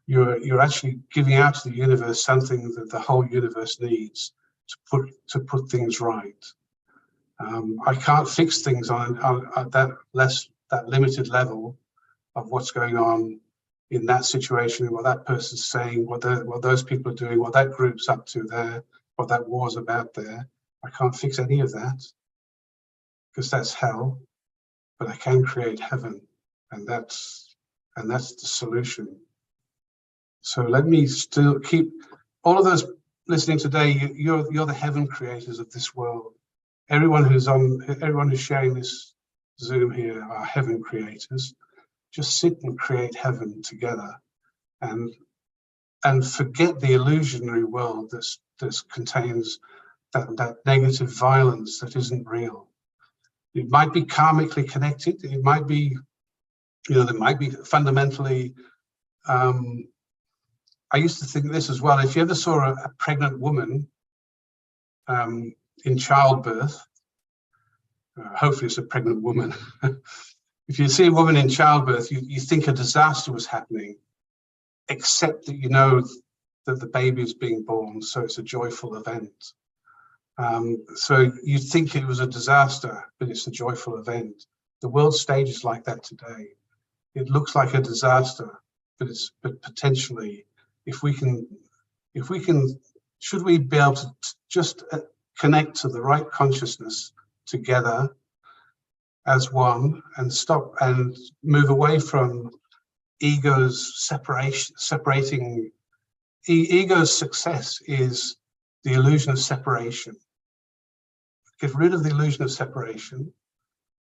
you're actually giving out to the universe something that the whole universe needs to put things right. I can't fix things on that limited level of what's going on in that situation, what that person's saying, what those people are doing, what that group's up to there, what that war's about there. I can't fix any of that because that's hell, but I can create heaven, and that's the solution. So let me still keep all of those listening today. You're the heaven creators of this world. Everyone who's sharing this Zoom here are heaven creators. Just sit and create heaven together, and forget the illusionary world that contains that negative violence that isn't real. It might be karmically connected. It might be, you know, there might be fundamentally. I used to think this as well. If you ever saw a pregnant woman in childbirth, hopefully it's a pregnant woman. If you see a woman in childbirth, you think a disaster was happening, except that you know that the baby is being born, so it's a joyful event. So you think it was a disaster, but it's a joyful event. The world stage is like that today. It looks like a disaster, but potentially, if we can, should we be able to just connect to the right consciousness together as one, and stop and move away from ego's separating. Ego's success is the illusion of separation. Get rid of the illusion of separation,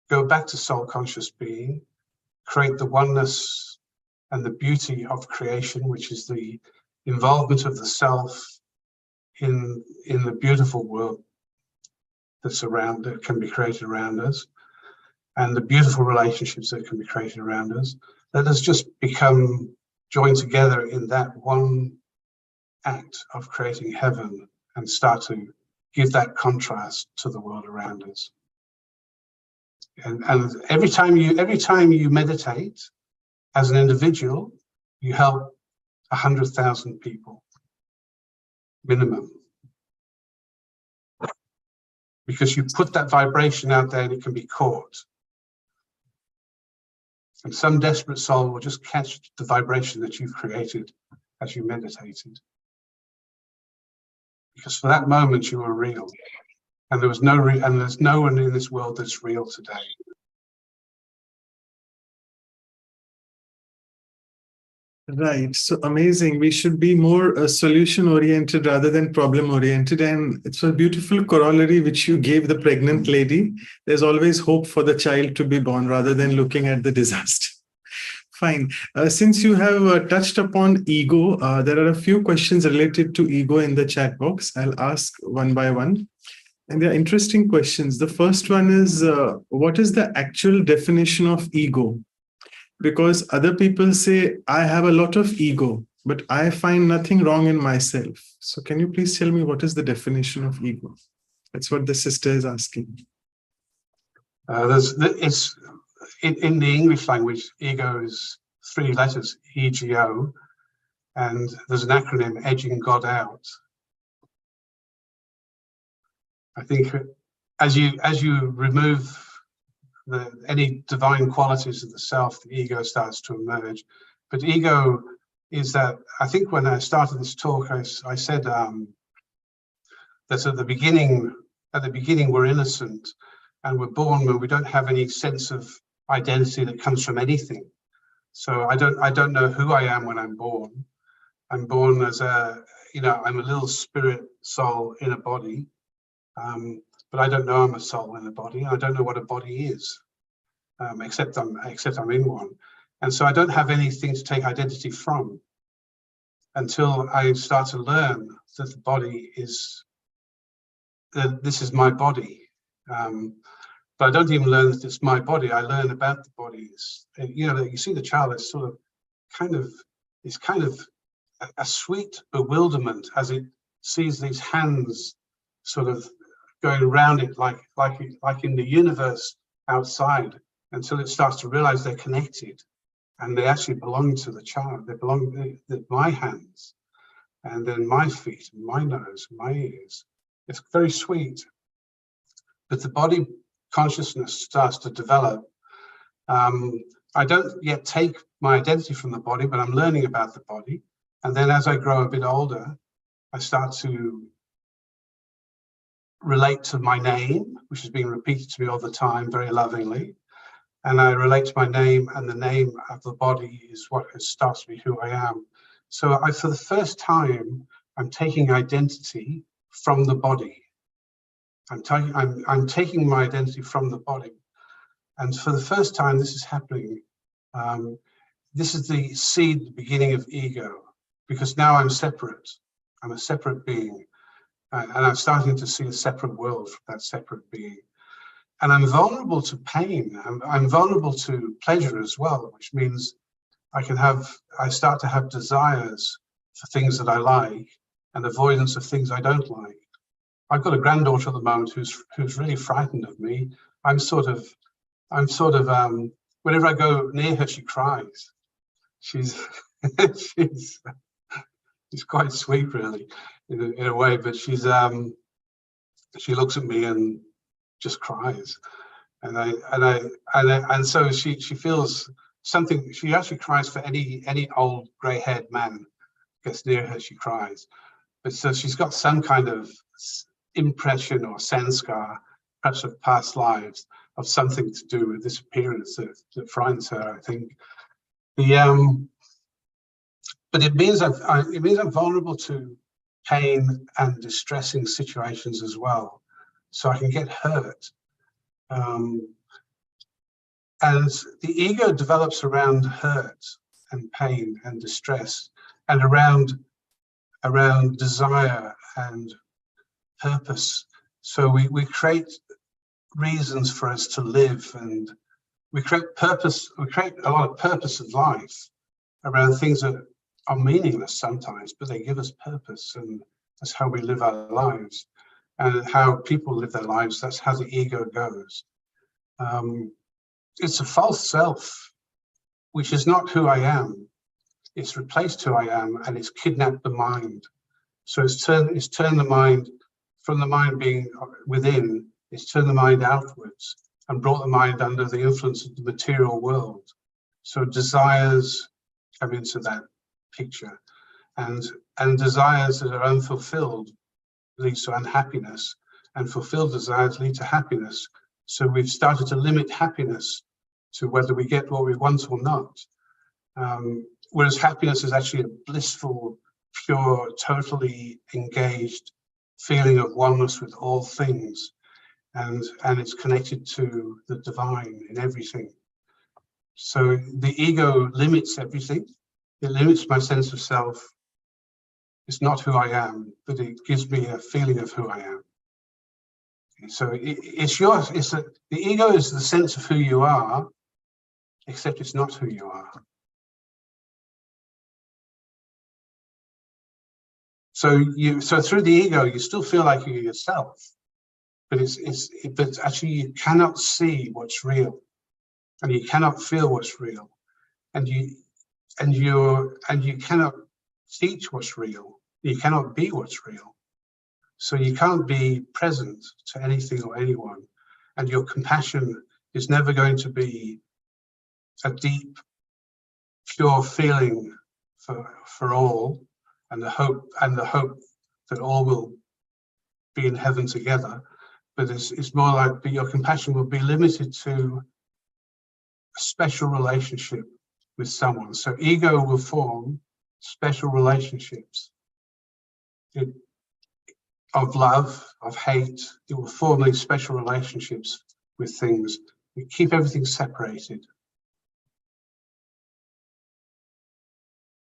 go back to soul conscious being, create the oneness and the beauty of creation, which is the involvement of the self in the beautiful world that can be created around us, and the beautiful relationships that can be created around us. Let us just become joined together in that one act of creating heaven, and start to give that contrast to the world around us. And every time you meditate as an individual, you help 100,000 people minimum, because you put that vibration out there and it can be caught. And some desperate soul will just catch the vibration that you've created as you meditated. Because for that moment you were real, and there's no one in this world that's real today. Right. So amazing. We should be more solution oriented rather than problem oriented. And it's a beautiful corollary which you gave the pregnant lady. There's always hope for the child to be born rather than looking at the disaster. Fine. Since you have touched upon ego, there are a few questions related to ego in the chat box. I'll ask one by one. And they're interesting questions. The first one is, what is the actual definition of ego? Because other people say, I have a lot of ego, but I find nothing wrong in myself. So can you please tell me what is the definition of ego? That's what the sister is asking. It's in the English language, ego is 3 letters, EGO, and there's an acronym, edging God out. I think as you remove any divine qualities of the self, the ego starts to emerge. But ego is that, I think when I started this talk, I said that at the beginning we're innocent, and we're born when we don't have any sense of identity that comes from anything. So I don't know who I am when I'm born. I'm born as I'm a little spirit soul in a body. But I don't know I'm a soul in a body. I don't know what a body is, except I'm in one. And so I don't have anything to take identity from until I start to learn that the body is, this is my body. But I don't even learn that it's my body. I learn about the bodies. You see the child is sort of kind of a sweet bewilderment as it sees these hands sort of going around it like in the universe outside, until it starts to realize they're connected and they actually belong to the child. They belong to my hands, and then my feet, and my nose, and my ears. It's very sweet. But the body consciousness starts to develop. I don't yet take my identity from the body, but I'm learning about the body. And then as I grow a bit older, I start to relate to my name, which is being repeated to me all the time, very lovingly. And I relate to my name, and the name of the body is what starts to be who I am. So for the first time, I'm taking identity from the body. I'm taking my identity from the body. And for the first time, this is happening. This is the seed, the beginning of ego, because now I'm separate. I'm a separate being. And I'm starting to see a separate world from that separate being. And I'm vulnerable to pain. I'm vulnerable to pleasure as well, which means I start to have desires for things that I like and avoidance of things I don't like. I've got a granddaughter at the moment who's really frightened of me. I'm sort of whenever I go near her, she cries. She's quite sweet, really, in a way, but she looks at me and just cries, and so she feels something. She actually cries for any old grey-haired man gets near her, she cries. But so she's got some kind of impression or sanskar, perhaps of past lives, of something to do with this appearance that frightens her, I think. But it means I'm vulnerable to pain and distressing situations as well. So I can get hurt. And the ego develops around hurt and pain and distress, and around desire and purpose. So we create reasons for us to live, and we create purpose. We create a lot of purpose of life around things that are meaningless sometimes, but they give us purpose, and that's how we live our lives. And how people live their lives, that's how the ego goes. It's a false self, which is not who I am. It's replaced who I am, and it's kidnapped the mind. So it's turned the mind from the mind being within, it's turned the mind outwards and brought the mind under the influence of the material world. So desires come into that picture, and desires that are unfulfilled leads to unhappiness, and fulfilled desires lead to happiness. So we've started to limit happiness to whether we get what we want or not. whereas happiness is actually a blissful, pure, totally engaged feeling of oneness with all things, and it's connected to the divine in everything. So the ego limits everything. It limits my sense of self. It's not who I am, but it gives me a feeling of who I am. So it's yours. The ego is the sense of who you are, except it's not who you are. So through the ego, you still feel like you're yourself, but but actually you cannot see what's real, and you cannot feel what's real, and you cannot teach what's real. You cannot be what's real. So you can't be present to anything or anyone, and your compassion is never going to be a deep, pure feeling for all, and the hope that all will be in heaven together. But it's more like your compassion will be limited to a special relationship with someone. So ego will form special relationships of love, of hate. It will form these special relationships with things. We keep everything separated.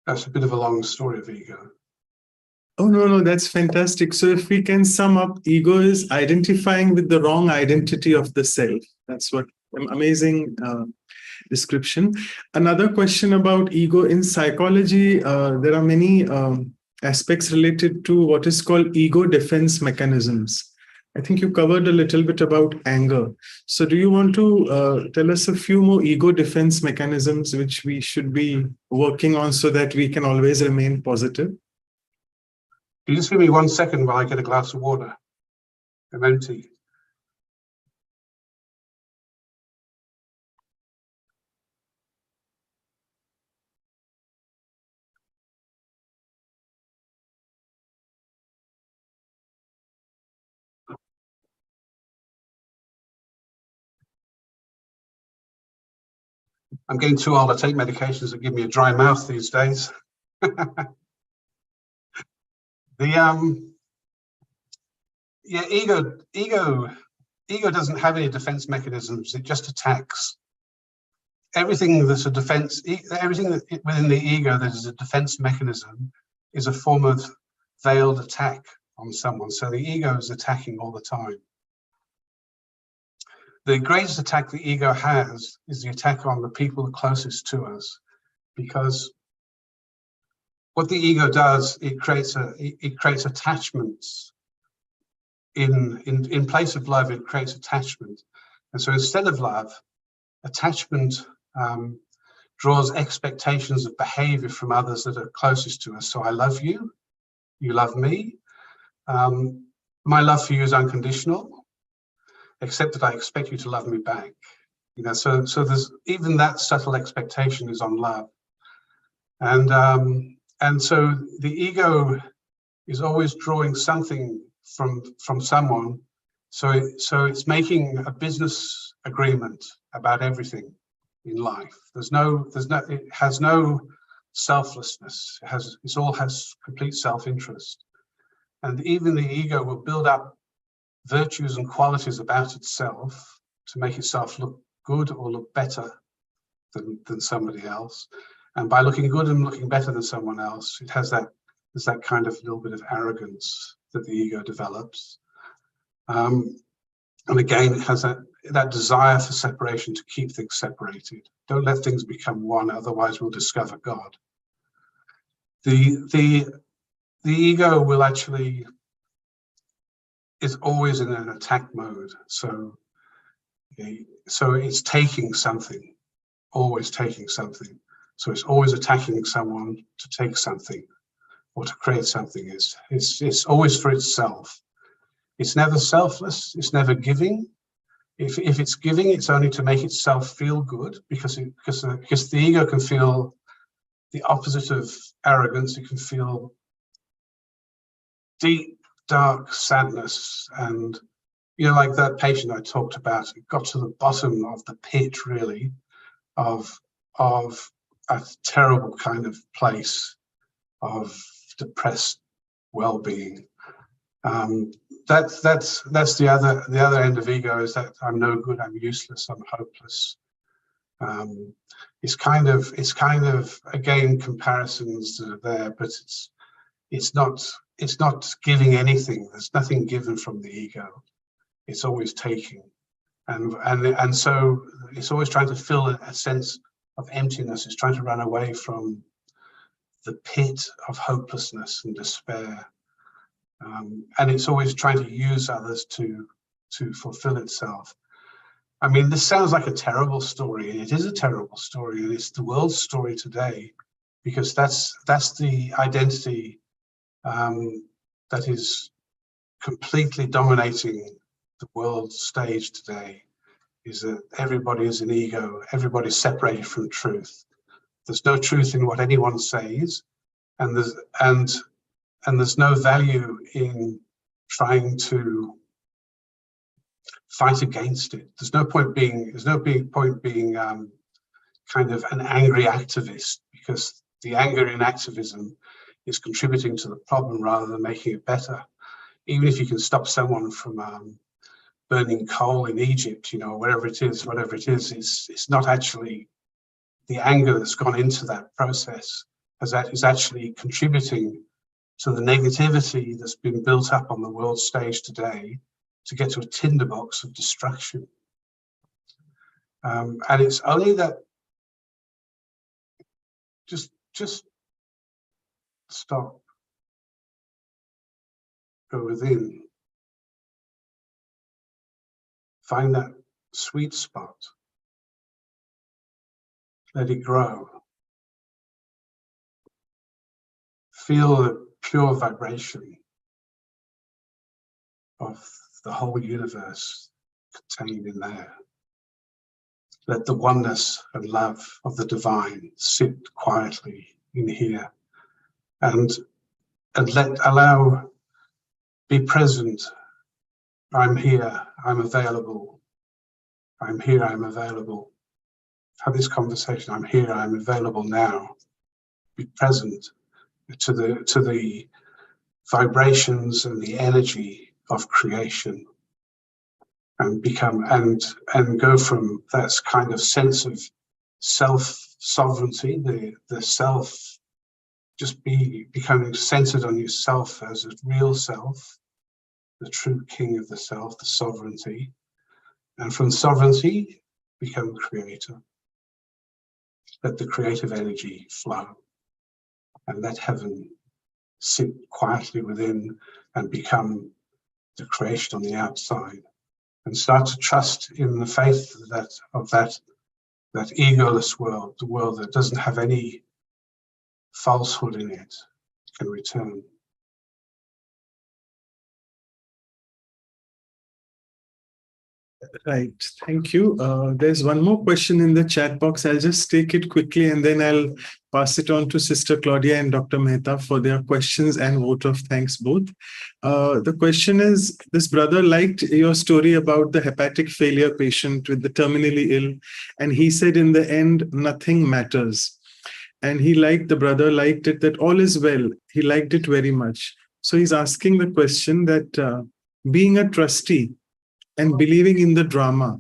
That's a bit of a long story of ego. Oh, no, that's fantastic. So if we can sum up, ego is identifying with the wrong identity of the self. That's what amazing description. Another question about ego in psychology. There are many aspects related to what is called ego defense mechanisms. I think you covered a little bit about anger. So do you want to tell us a few more ego defense mechanisms which we should be working on so that we can always remain positive? Can you just give me 1 second while I get a glass of water? I'm empty. I'm getting too old to take medications that give me a dry mouth these days. Ego doesn't have any defense mechanisms. It just attacks. Everything that's a defense, everything within the ego that is a defense mechanism is a form of veiled attack on someone. So the ego is attacking all the time. The greatest attack the ego has is the attack on the people closest to us, because what the ego does, it creates attachments. In place of love, it creates attachment. And so instead of love, attachment draws expectations of behavior from others that are closest to us. So I love you, you love me. My love for you is unconditional, except that I expect you to love me back. So there's even that subtle expectation is on love. And so the ego is always drawing something from someone. So it's making a business agreement about everything in life. It has no selflessness. It all has complete self-interest. And even the ego will build up virtues and qualities about itself to make itself look good or look better than somebody else. And by looking good and looking better than someone else, there's that kind of little bit of arrogance that the ego develops. And again, it has that desire for separation, to keep things separated. Don't let things become one, otherwise we'll discover God. The ego will actually is always in an attack mode. So it's taking something, always taking something. So it's always attacking someone to take something or to create something. It's always for itself. It's never selfless. It's never giving. If it's giving, it's only to make itself feel good, because the ego can feel the opposite of arrogance. It can feel deep, dark sadness, and like that patient I talked about. It got to the bottom of the pit, really, of a terrible kind of place of depressed well-being. That's the other end of ego, is that I'm no good, I'm useless, I'm hopeless. It's kind of again comparisons that are there, but it's not giving anything. There's nothing given from the ego. It's always taking, and so it's always trying to fill a sense of emptiness. It's trying to run away from the pit of hopelessness and despair, and it's always trying to use others to fulfill itself. I mean, this sounds like a terrible story, and it is a terrible story, and it's the world's story today, because that's the identity that is completely dominating the world stage today, is that everybody is an ego, everybody's separated from truth. There's no truth in what anyone says, and there's no value in trying to fight against it. There's no point being kind of an angry activist, because the anger in activism is contributing to the problem rather than making it better. Even if you can stop someone from burning coal in Egypt, you know, whatever it is, it's not actually the anger that's gone into that process is actually contributing to the negativity that's been built up on the world stage today to get to a tinderbox of destruction. And it's only that just stop, go within, find that sweet spot, let it grow, feel the pure vibration of the whole universe contained in there. Let the oneness and love of the divine sit quietly in here, and be present. I'm here, I'm available. I'm here, I'm available. Have this conversation. I'm here, I'm available now. Be present to the vibrations and the energy of creation, and go from that kind of sense of self-sovereignty, the self, just becoming centered on yourself as a real self, the true king of the self, the sovereignty. And from sovereignty, become creator. Let the creative energy flow, and let heaven sit quietly within and become the creation on the outside. And start to trust in the faith of that egoless world, the world that doesn't have any falsehood in it, can return. Right. Thank you. There's one more question in the chat box. I'll just take it quickly, and then I'll pass it on to Sister Claudia and Dr. Mehta for their questions and vote of thanks both. The question is, this brother liked your story about the hepatic failure patient with the terminally ill, and he said in the end, nothing matters. And the brother liked it, that all is well. He liked it very much. So he's asking the question that being a trustee and believing in the drama,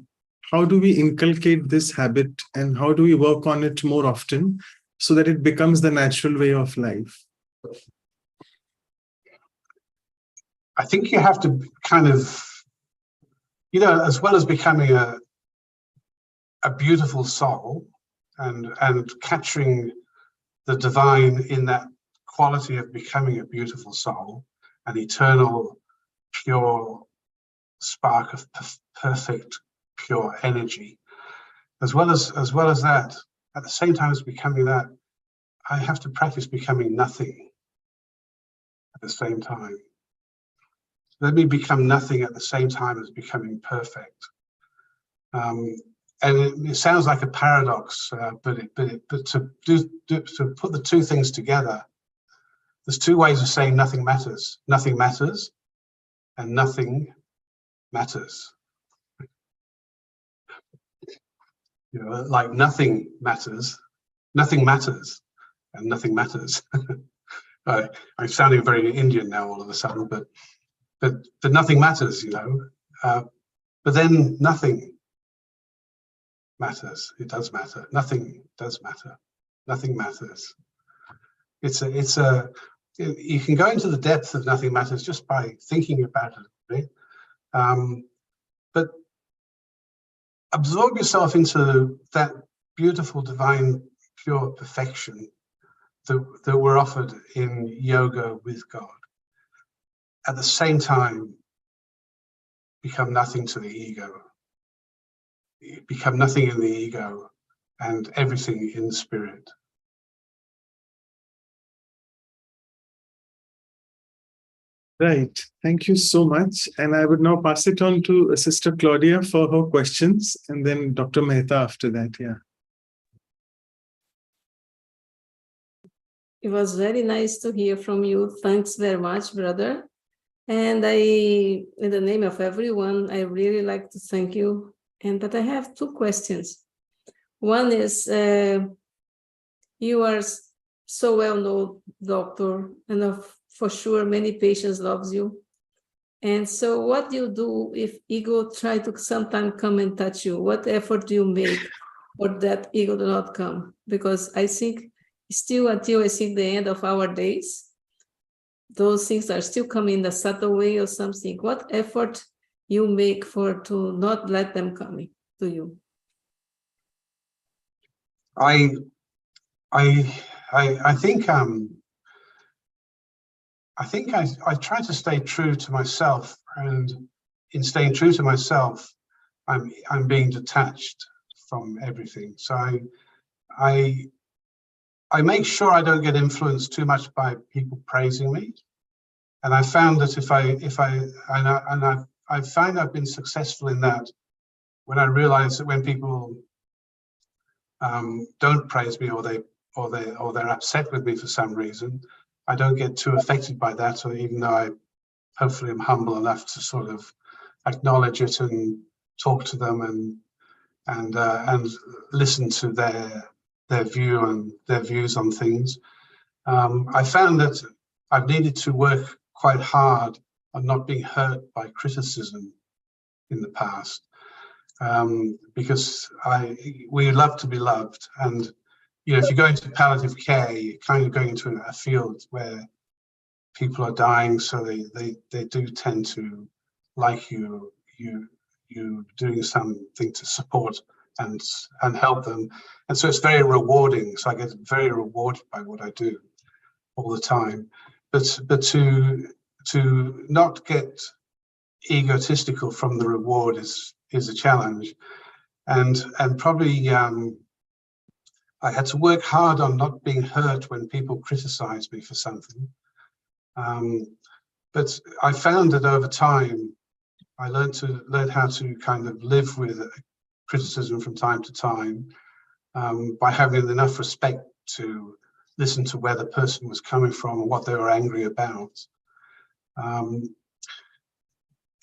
how do we inculcate this habit, and how do we work on it more often so that it becomes the natural way of life? I think you have to kind of, as well as becoming a beautiful soul and capturing the divine in that quality of becoming a beautiful soul, an eternal, pure spark of perfect, pure energy, as well as that, at the same time as becoming that, I have to practice becoming nothing at the same time. Let me become nothing at the same time as becoming perfect. And it sounds like a paradox, but to put the two things together, there's two ways of saying nothing matters. Nothing matters, and nothing matters. Like nothing matters, nothing matters, and nothing matters. I'm sounding very Indian now all of a sudden, but nothing matters, you know. But then nothing matters. It does matter. Nothing does matter. Nothing matters. You can go into the depth of nothing matters just by thinking about it a bit. But absorb yourself into that beautiful, divine, pure perfection that we're offered in yoga with God. At the same time, become nothing to the ego. Become nothing in the ego and everything in the spirit. Right. Thank you so much. And I would now pass it on to Sister Claudia for her questions, and then Dr. Mehta after that. Yeah. It was very nice to hear from you. Thanks very much, brother. And in the name of everyone, I really like to thank you. But I have two questions. One is, you are so well-known doctor, and for sure many patients loves you. And so what do you do if ego try to sometimes come and touch you? What effort do you make for that ego to not come? Because I think still until I think the end of our days, those things are still coming in a subtle way or something. What effort you make to not let them come to you? I think I try to stay true to myself, and in staying true to myself, I'm being detached from everything. So I make sure I don't get influenced too much by people praising me. And I found that I find I've been successful in that when I realize that when people don't praise me, or they're upset with me for some reason, I don't get too affected by that. Or even though I hopefully am humble enough to sort of acknowledge it and talk to them and listen to their view and their views on things. I found that I've needed to work quite hard on not being hurt by criticism in the past, because we love to be loved, and you know, if you go into palliative care, you're kind of going into a field where people are dying, so they do tend to like you doing something to support and help them, and so it's very rewarding. So I get very rewarded by what I do all the time, but to not get egotistical from the reward is a challenge, and probably I had to work hard on not being hurt when people criticize me for something. But I found that over time, I learned how to kind of live with criticism from time to time, by having enough respect to listen to where the person was coming from and what they were angry about. And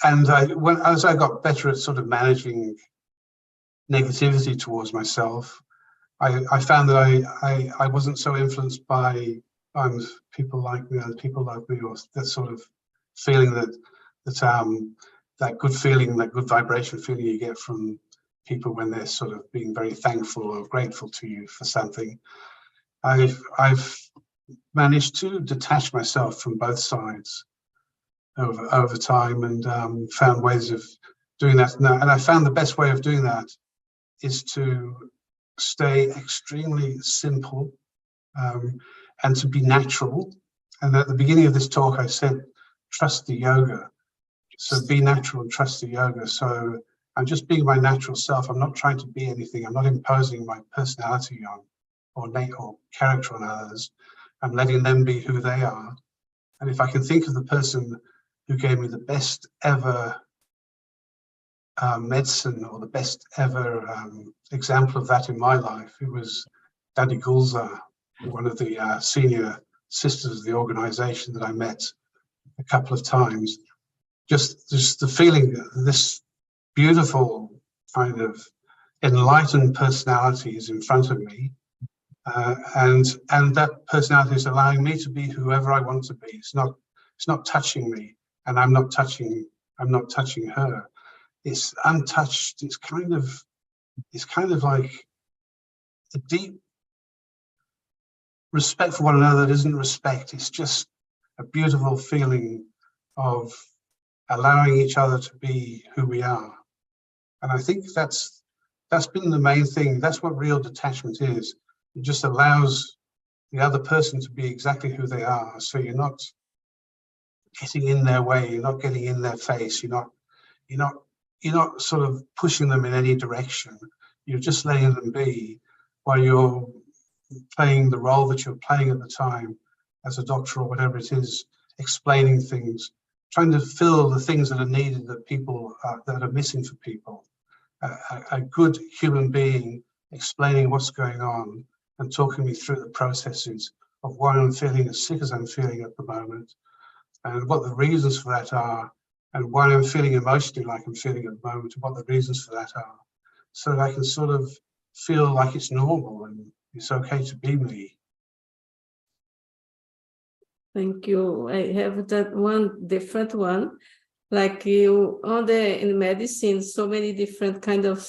as I got better at sort of managing negativity towards myself, I found that I wasn't so influenced by people like me, other people like me, or that sort of feeling that good feeling, that good vibration feeling you get from people when they're sort of being very thankful or grateful to you for something. I've managed to detach myself from both sides over time, and found ways of doing that. And I found the best way of doing that is to stay extremely simple, and to be natural. And at the beginning of this talk, I said, trust the yoga. So be natural and trust the yoga. So I'm just being my natural self. I'm not trying to be anything. I'm not imposing my personality on or character on others. I'm letting them be who they are. And if I can think of the person who gave me the best ever medicine, or the best ever example of that in my life, it was Dadi Gulzar, one of the senior sisters of the organization that I met a couple of times. Just the feeling that this beautiful kind of enlightened personality is in front of me, and that personality is allowing me to be whoever I want to be. It's not touching me, and I'm not touching her. It's untouched. It's kind of like a deep respect for one another that isn't respect. It's just a beautiful feeling of allowing each other to be who we are. And I think that's been the main thing. That's what real detachment is. It just allows the other person to be exactly who they are. So you're not getting in their way, you're not getting in their face, you're not sort of pushing them in any direction. You're just letting them be while you're playing the role that you're playing at the time as a doctor or whatever it is, explaining things, trying to fill the things that are needed that people that are missing for people. A good human being explaining what's going on and talking me through the processes of why I'm feeling as sick as I'm feeling at the moment, and what the reasons for that are, and why I'm feeling emotionally like I'm feeling at the moment, and what the reasons for that are, so that I can sort of feel like it's normal and it's okay to be me. Thank you. I have that one different one. Like you in medicine, so many different kind of,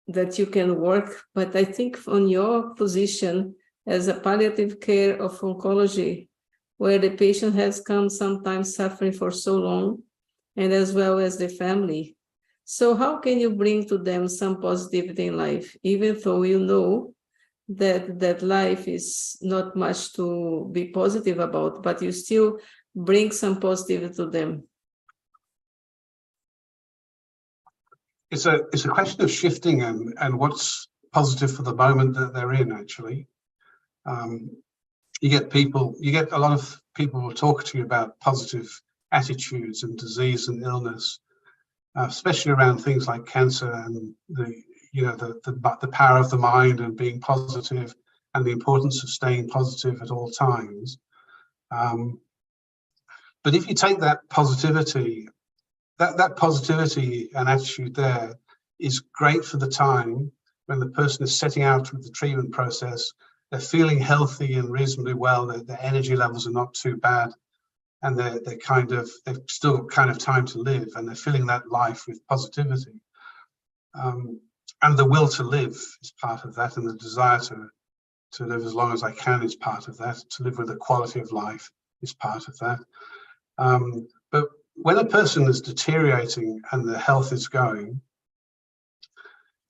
that you can work. But I think on your position as a palliative care of oncology, where the patient has come sometimes suffering for so long, and as well as the family. So how can you bring to them some positivity in life, even though you know that life is not much to be positive about, but you still bring some positivity to them? It's a question of shifting and what's positive for the moment that they're in, actually. You get a lot of people who talk to you about positive attitudes and disease and illness, especially around things like cancer and the power of the mind and being positive and the importance of staying positive at all times. But if you take that positivity, that positivity and attitude there is great for the time when the person is setting out with the treatment process. They're feeling healthy and reasonably well. Their energy levels are not too bad, and they've still got kind of time to live, and they're filling that life with positivity. And the will to live is part of that, and the desire to live as long as I can is part of that. To live with a quality of life is part of that. But when a person is deteriorating and their health is going,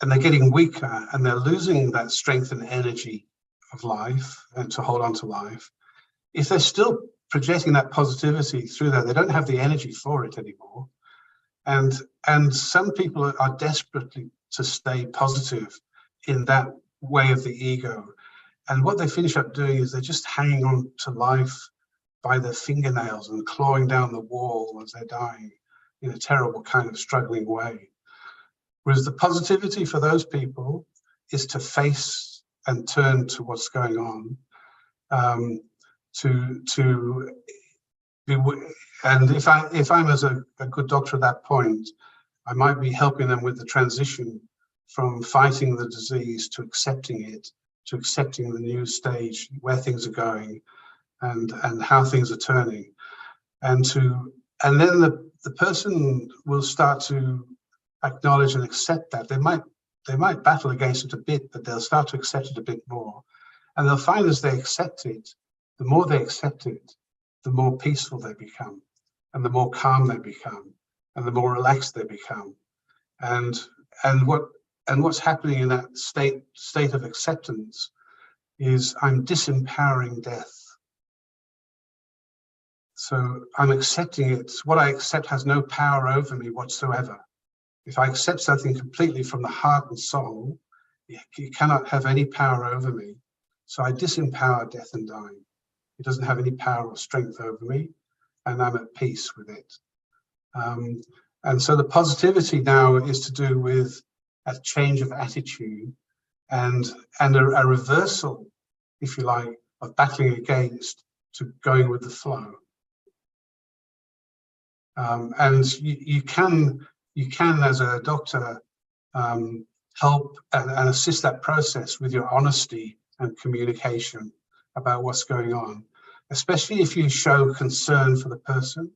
and they're getting weaker and they're losing that strength and energy of life and to hold on to life, if they're still projecting that positivity through that, they don't have the energy for it anymore. And some people are desperately to stay positive in that way of the ego. And what they finish up doing is they're just hanging on to life by their fingernails and clawing down the wall as they're dying in a terrible kind of struggling way. Whereas the positivity for those people is to face and turn to what's going on, to be, and if I'm as a good doctor at that point, I might be helping them with the transition from fighting the disease to accepting it, to accepting the new stage where things are going and how things are turning, and then the person will start to acknowledge and accept that. They might battle against it a bit, but they'll start to accept it a bit more, and they'll find as they accept it, the more they accept it, the more peaceful they become, and the more calm they become, and the more relaxed they become, and what's happening in that state of acceptance is I'm disempowering death. So I'm accepting it. What I accept has no power over me whatsoever. If I accept something completely from the heart and soul, it cannot have any power over me. So I disempower death and dying. It doesn't have any power or strength over me, and I'm at peace with it. And so the positivity now is to do with a change of attitude and a reversal, if you like, of battling against to going with the flow. And you can as a doctor help and assist that process with your honesty and communication about what's going on, especially if you show concern for the person.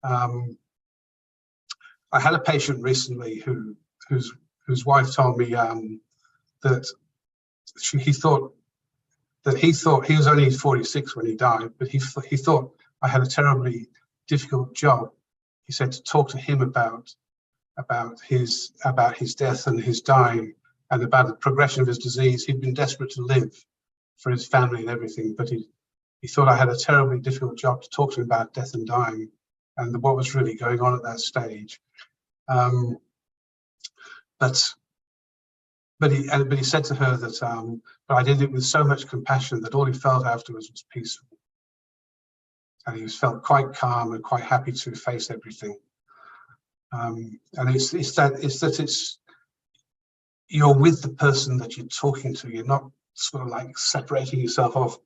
I had a patient recently whose wife told me that he thought he was only 46 when he died, but he thought I had a terribly difficult job. He said to talk to him about his death and his dying and about the progression of his disease. He'd been desperate to live for his family and everything, but he thought I had a terribly difficult job to talk to him about death and dying and what was really going on at that stage. But he said to her that but I did it with so much compassion that all he felt afterwards was peaceful, and he felt quite calm and quite happy to face everything. And it's you're with the person that you're talking to. You're not sort of like separating yourself off,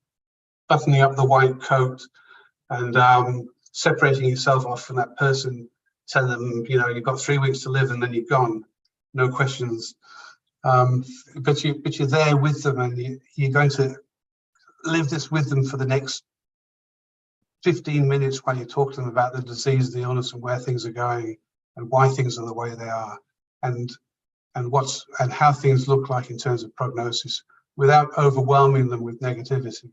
buttoning up the white coat and separating yourself off from that person, telling them, you know, you've got 3 weeks to live and then you're gone, no questions. But you're there with them, and you're going to live this with them for the next 15 minutes while you talk to them about the disease, the illness, and where things are going, and why things are the way they are, and how things look like in terms of prognosis, without overwhelming them with negativity.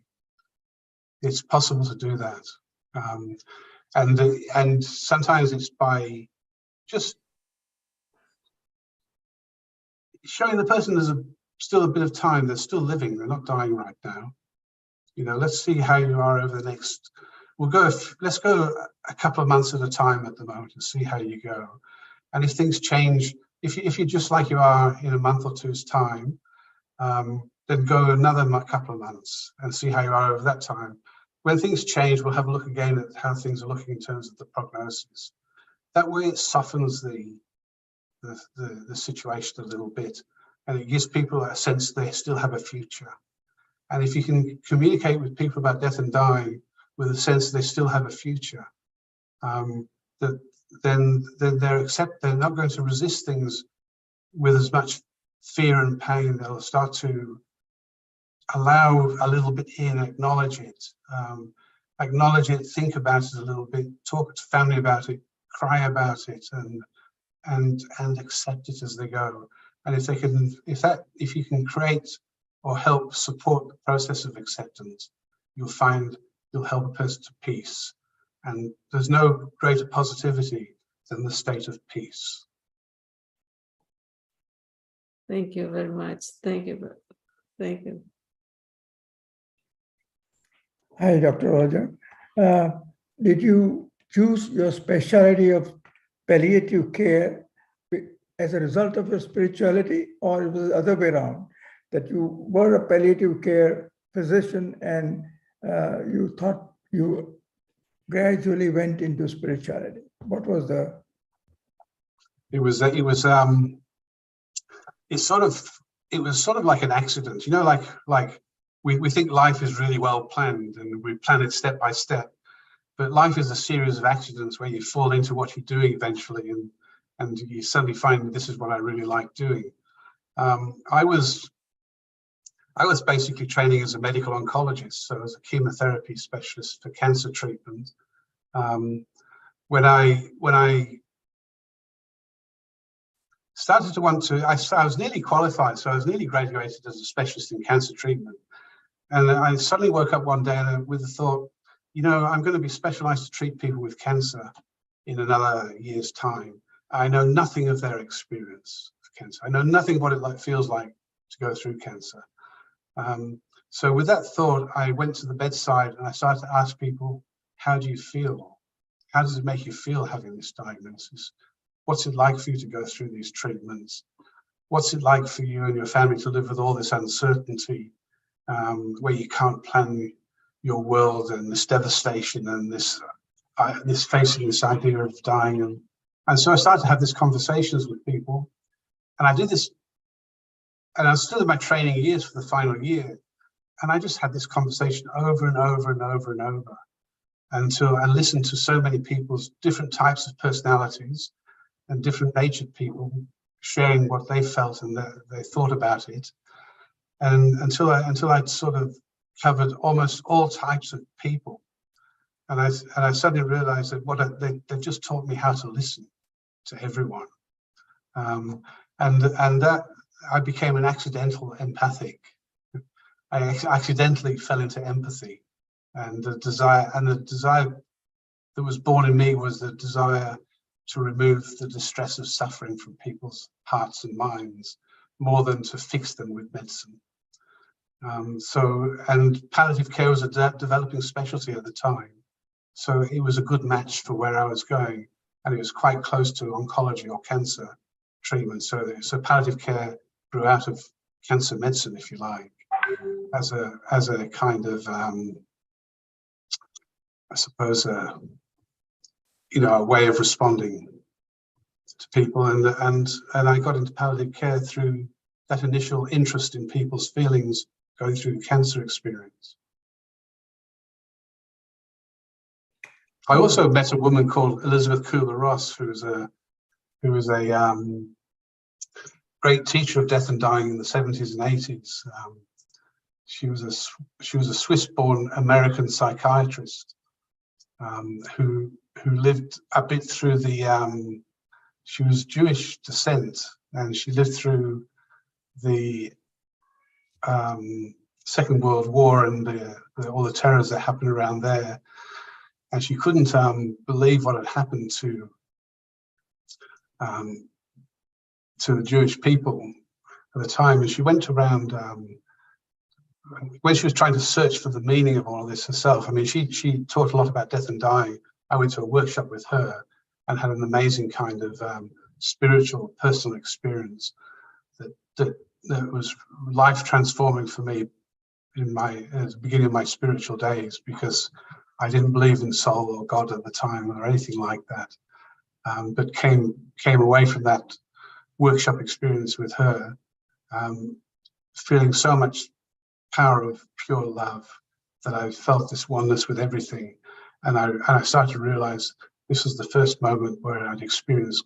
It's possible to do that, and sometimes it's by just showing the person there's still a bit of time. They're still living. They're not dying right now. You know, let's see how you are over the next. Let's go a couple of months at a time at the moment and see how you go. And if things change, if you're just like you are in a month or two's time, then go another couple of months and see how you are over that time. When things change, we'll have a look again at how things are looking in terms of the prognosis. That way, it softens the situation a little bit, and it gives people a sense they still have a future. And if you can communicate with people about death and dying with a sense they still have a future, then they're not going to resist things with as much fear and pain. They'll start to allow a little bit in, acknowledge it, think about it a little bit, talk to family about it, cry about it, and accept it as they go. And if you can create or help support the process of acceptance, you'll find you'll help a person to peace. And there's no greater positivity than the state of peace. Thank you very much. Thank you. Thank you. Hi, Dr. Roger. Did you choose your specialty of palliative care as a result of your spirituality, or it was the other way around, that you were a palliative care physician and you thought you gradually went into spirituality? What was the? It was sort of like an accident, you know, like we think life is really well planned and we plan it step by step, but life is a series of accidents where you fall into what you're doing eventually, and you suddenly find this is what I really like doing. I was basically training as a medical oncologist, so as a chemotherapy specialist for cancer treatment. When I started to want to, I was nearly qualified, so I was nearly graduated as a specialist in cancer treatment. And I suddenly woke up one day with the thought, you know, I'm going to be specialized to treat people with cancer in another year's time. I know nothing of their experience of cancer. I know nothing what it feels like to go through cancer. So with that thought, I went to the bedside and I started to ask people, how do you feel? How does it make you feel having this diagnosis? What's it like for you to go through these treatments? What's it like for you and your family to live with all this uncertainty, where you can't plan your world, and this devastation and this facing this idea of dying? And so I started to have these conversations with people, and I did this, and I was still in my training years for the final year, and I just had this conversation over and over and over and over until I listened to so many people's different types of personalities and different natured people, sharing what they felt and they thought about it. And until I'd sort of covered almost all types of people. And I suddenly realized that they've just taught me how to listen to everyone. And that I became an accidental empathic. I accidentally fell into empathy, and the desire that was born in me was the desire to remove the distress of suffering from people's hearts and minds, more than to fix them with medicine. And palliative care was a developing specialty at the time, so it was a good match for where I was going, and it was quite close to oncology or cancer treatment. So palliative care grew out of cancer medicine, if you like, as a kind of I suppose a way of responding to people, and I got into palliative care through that initial interest in people's feelings going through cancer experience. I also met a woman called Elizabeth Kubler-Ross, who was a great teacher of death and dying in the 70s and 80s. She was a Swiss-born American psychiatrist who lived a bit through the. She was Jewish descent, and she lived through the Second World War and all the terrors that happened around there, and she couldn't believe what had happened to the Jewish people at the time. And she went around when she was trying to search for the meaning of all of this herself. I mean, she taught a lot about death and dying. I went to a workshop with her and had an amazing kind of spiritual, personal experience that was life transforming for me at the beginning of my spiritual days, because I didn't believe in soul or God at the time or anything like that, but came away from that workshop experience with her feeling so much power of pure love that I felt this oneness with everything, and I started to realize this was the first moment where I'd experienced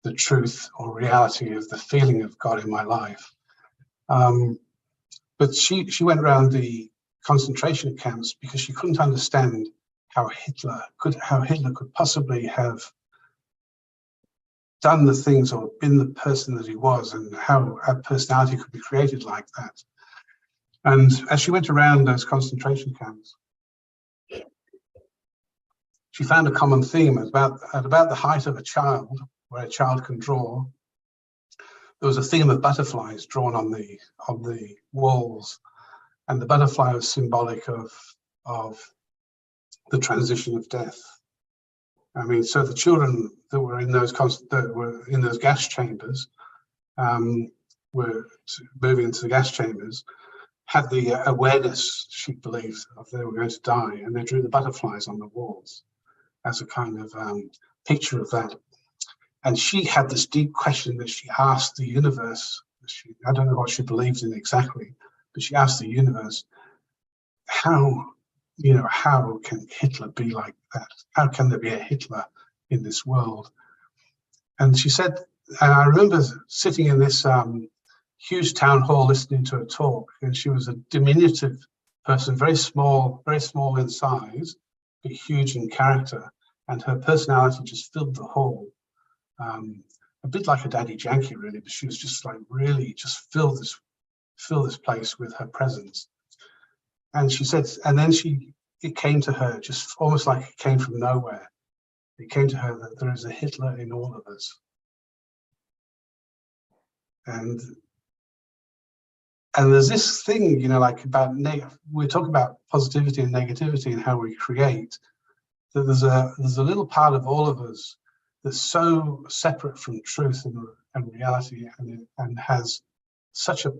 the truth or reality of the feeling of God in my life. But she went around the concentration camps because she couldn't understand how Hitler could possibly have done the things or been the person that he was, and how a personality could be created like that. And as she went around those concentration camps, she found a common theme at about the height of a child, where a child can draw. There was a theme of butterflies drawn on the walls, and the butterfly was symbolic of the transition of death. I mean, so the children that were in those gas chambers, were moving into the gas chambers, had the awareness, she believed, of they were going to die, and they drew the butterflies on the walls as a kind of picture of that. And she had this deep question that she asked the universe. I don't know what she believed in exactly, but she asked the universe, how can Hitler be like that? How can there be a Hitler in this world? And she said, and I remember sitting in this huge town hall listening to a talk, and she was a diminutive person, very small in size, but huge in character, and her personality just filled the hall. A bit like a Daddy Yankee, really, but she was just like really just fill this place with her presence. And she said, and then it came to her just almost like it came from nowhere. It came to her that there is a Hitler in all of us. And there's this thing, like about we talk about positivity and negativity and how we create, that there's a little part of all of us that's so separate from truth and reality, and has such a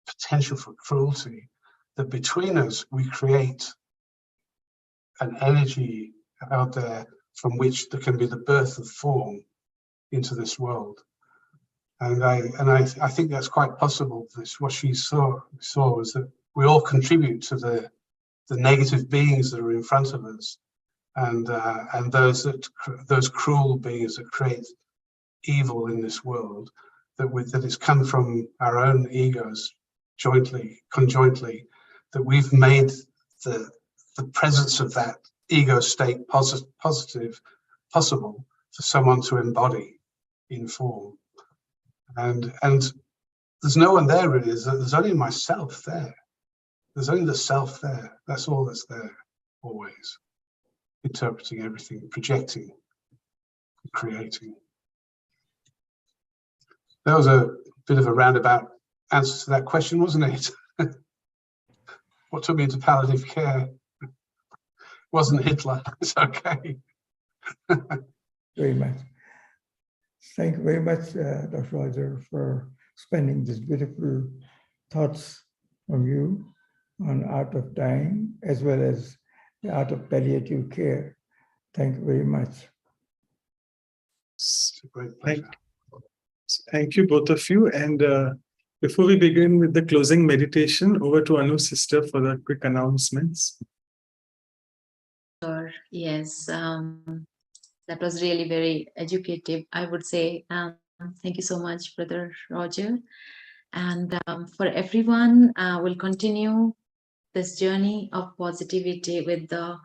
potential for cruelty, that between us we create an energy out there from which there can be the birth of form into this world. And I think that's quite possible. What she saw was that we all contribute to the negative beings that are in front of us, and those cruel beings that create evil in this world. that has come from our own egos conjointly, that we've made the presence of that ego state positive, possible for someone to embody in form. And there's no one there really, there's only myself there. There's only the self there. That's all that's there, always. Interpreting everything, projecting, creating. That was a bit of a roundabout answer to that question, wasn't it? What took me into palliative care wasn't Hitler. It's okay. Very much. Thank you very much, Dr. Roger, for spending these beautiful thoughts from you on art of dying, as well as the art of palliative care. Thank you very much. It's a great pleasure. Thank you, both of you. And before we begin with the closing meditation, over to Anu sister for the quick announcements. Sure. Yes, that was really very educative, I would say. Thank you so much, Brother Roger. And for everyone, we'll continue this journey of positivity with the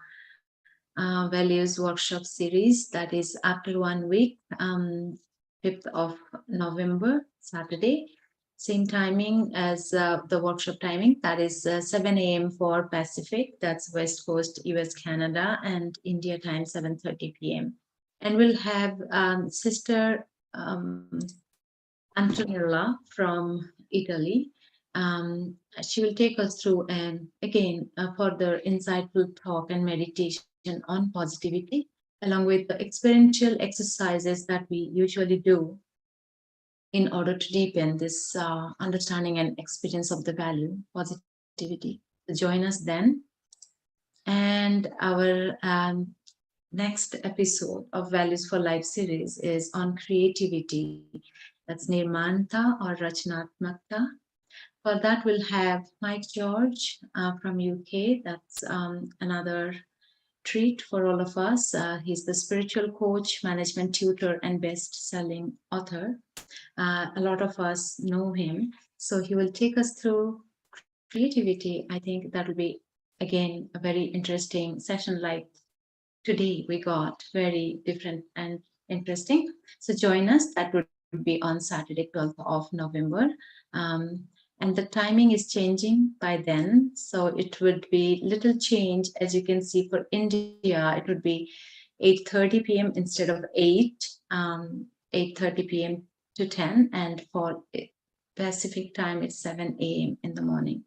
values workshop series. That is after 1 week, 5th of November, Saturday. Same timing as the workshop timing, that is 7 a.m. for Pacific, that's West Coast, US, Canada, and India time, 7:30 p.m. And we'll have Sister Antonella from Italy. She will take us through again a further insightful talk and meditation on positivity, along with the experiential exercises that we usually do in order to deepen this understanding and experience of the value, positivity. So join us then. And our next episode of Values for Life series is on creativity. That's Nirmanta or Rachnatmakta. For that, we'll have Mike George from UK. That's another treat for all of us. He's the spiritual coach, management tutor, and best-selling author. A lot of us know him. So he will take us through creativity. I think that will be, again, a very interesting session like today we got, very different and interesting. So join us. That would be on Saturday, 12th of November. And the timing is changing by then. So it would be little change. As you can see for India, it would be 8:30 p.m. instead of 8, 8:30 p.m. to 10. And for Pacific time, it's 7 a.m. in the morning.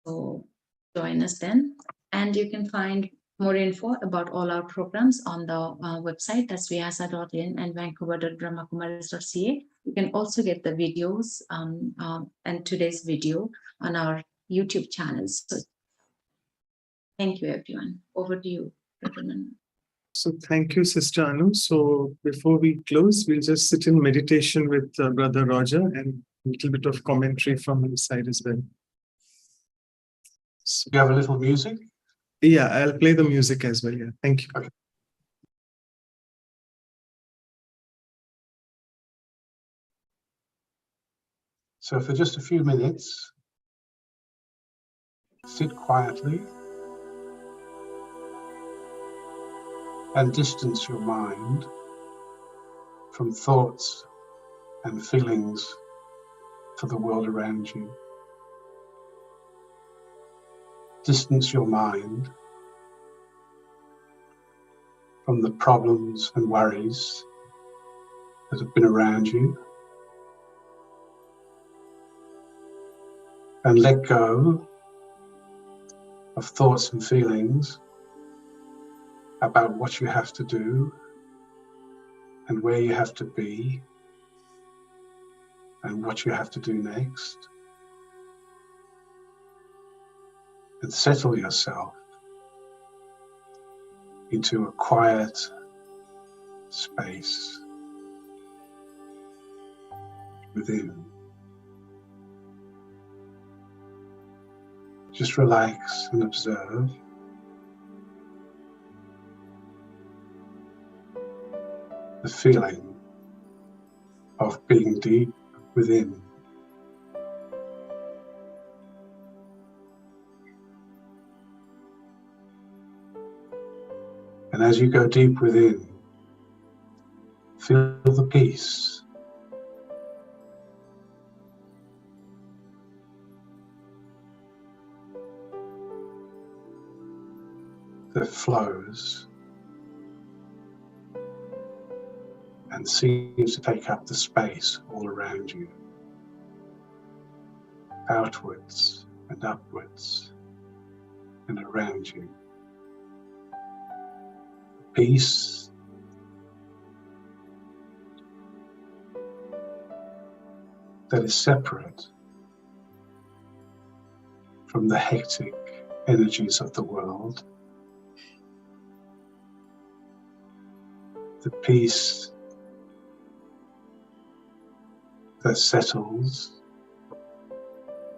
So join us then. And you can find more info about all our programs on the website, that's vyasa.in and vancouver.brahmakumaris.ca. You can also get the videos and today's video on our YouTube channels. So thank you, everyone. Over to you, Brother Nanu. So thank you, Sister Anu. So before we close, we'll just sit in meditation with Brother Roger and a little bit of commentary from his side as well. So, You have a little music? yeah, I'll play the music as well. Yeah, thank you. Okay. So for just a few minutes, sit quietly and distance your mind from thoughts and feelings for the world around you. Distance your mind from the problems and worries that have been around you, and let go of thoughts and feelings about what you have to do and where you have to be and what you have to do next. And settle yourself into a quiet space within. Just relax and observe. The feeling of being deep within. And as you go deep within, feel the peace. That flows and seems to take up the space all around you, outwards and upwards and around you. Peace that is separate from the hectic energies of the world. The peace that settles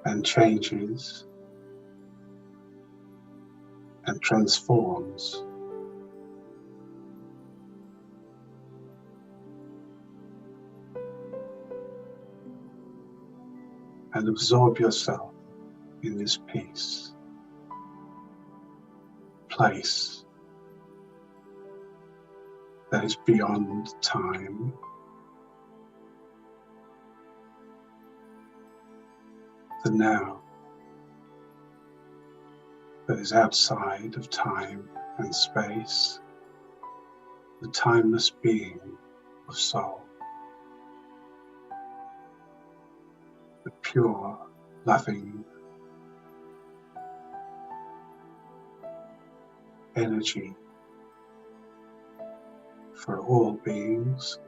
and changes and transforms. And absorb yourself in this peace, place that is beyond time, the now that is outside of time and space, the timeless being of soul, the pure, loving energy for all beings,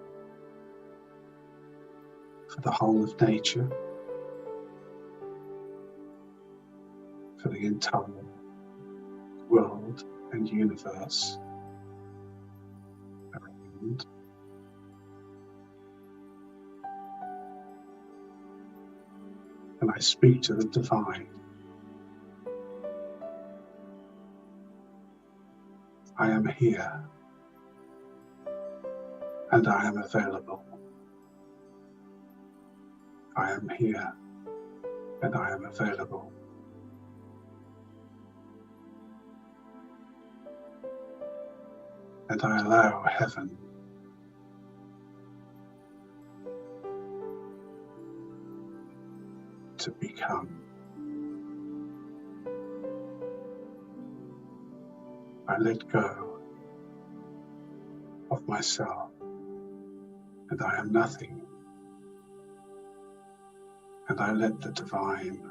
for the whole of nature, for the entire world and universe around. And I speak to the divine. I am here and I am available. I am here and I am available. And I allow heaven to become. I let go of myself, and I am nothing, and I let the divine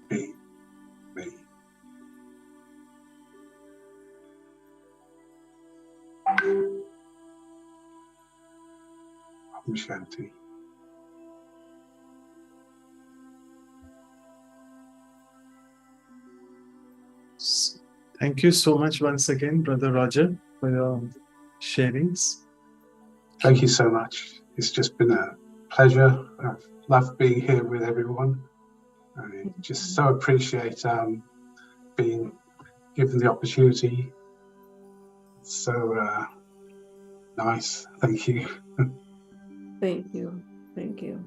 be me. Om Shanti. Thank you so much once again, Brother Roger, for your sharings. Thank you so much. It's just been a pleasure. I've loved being here with everyone. I just so appreciate being given the opportunity. It's so nice. Thank you. Thank you. Thank you.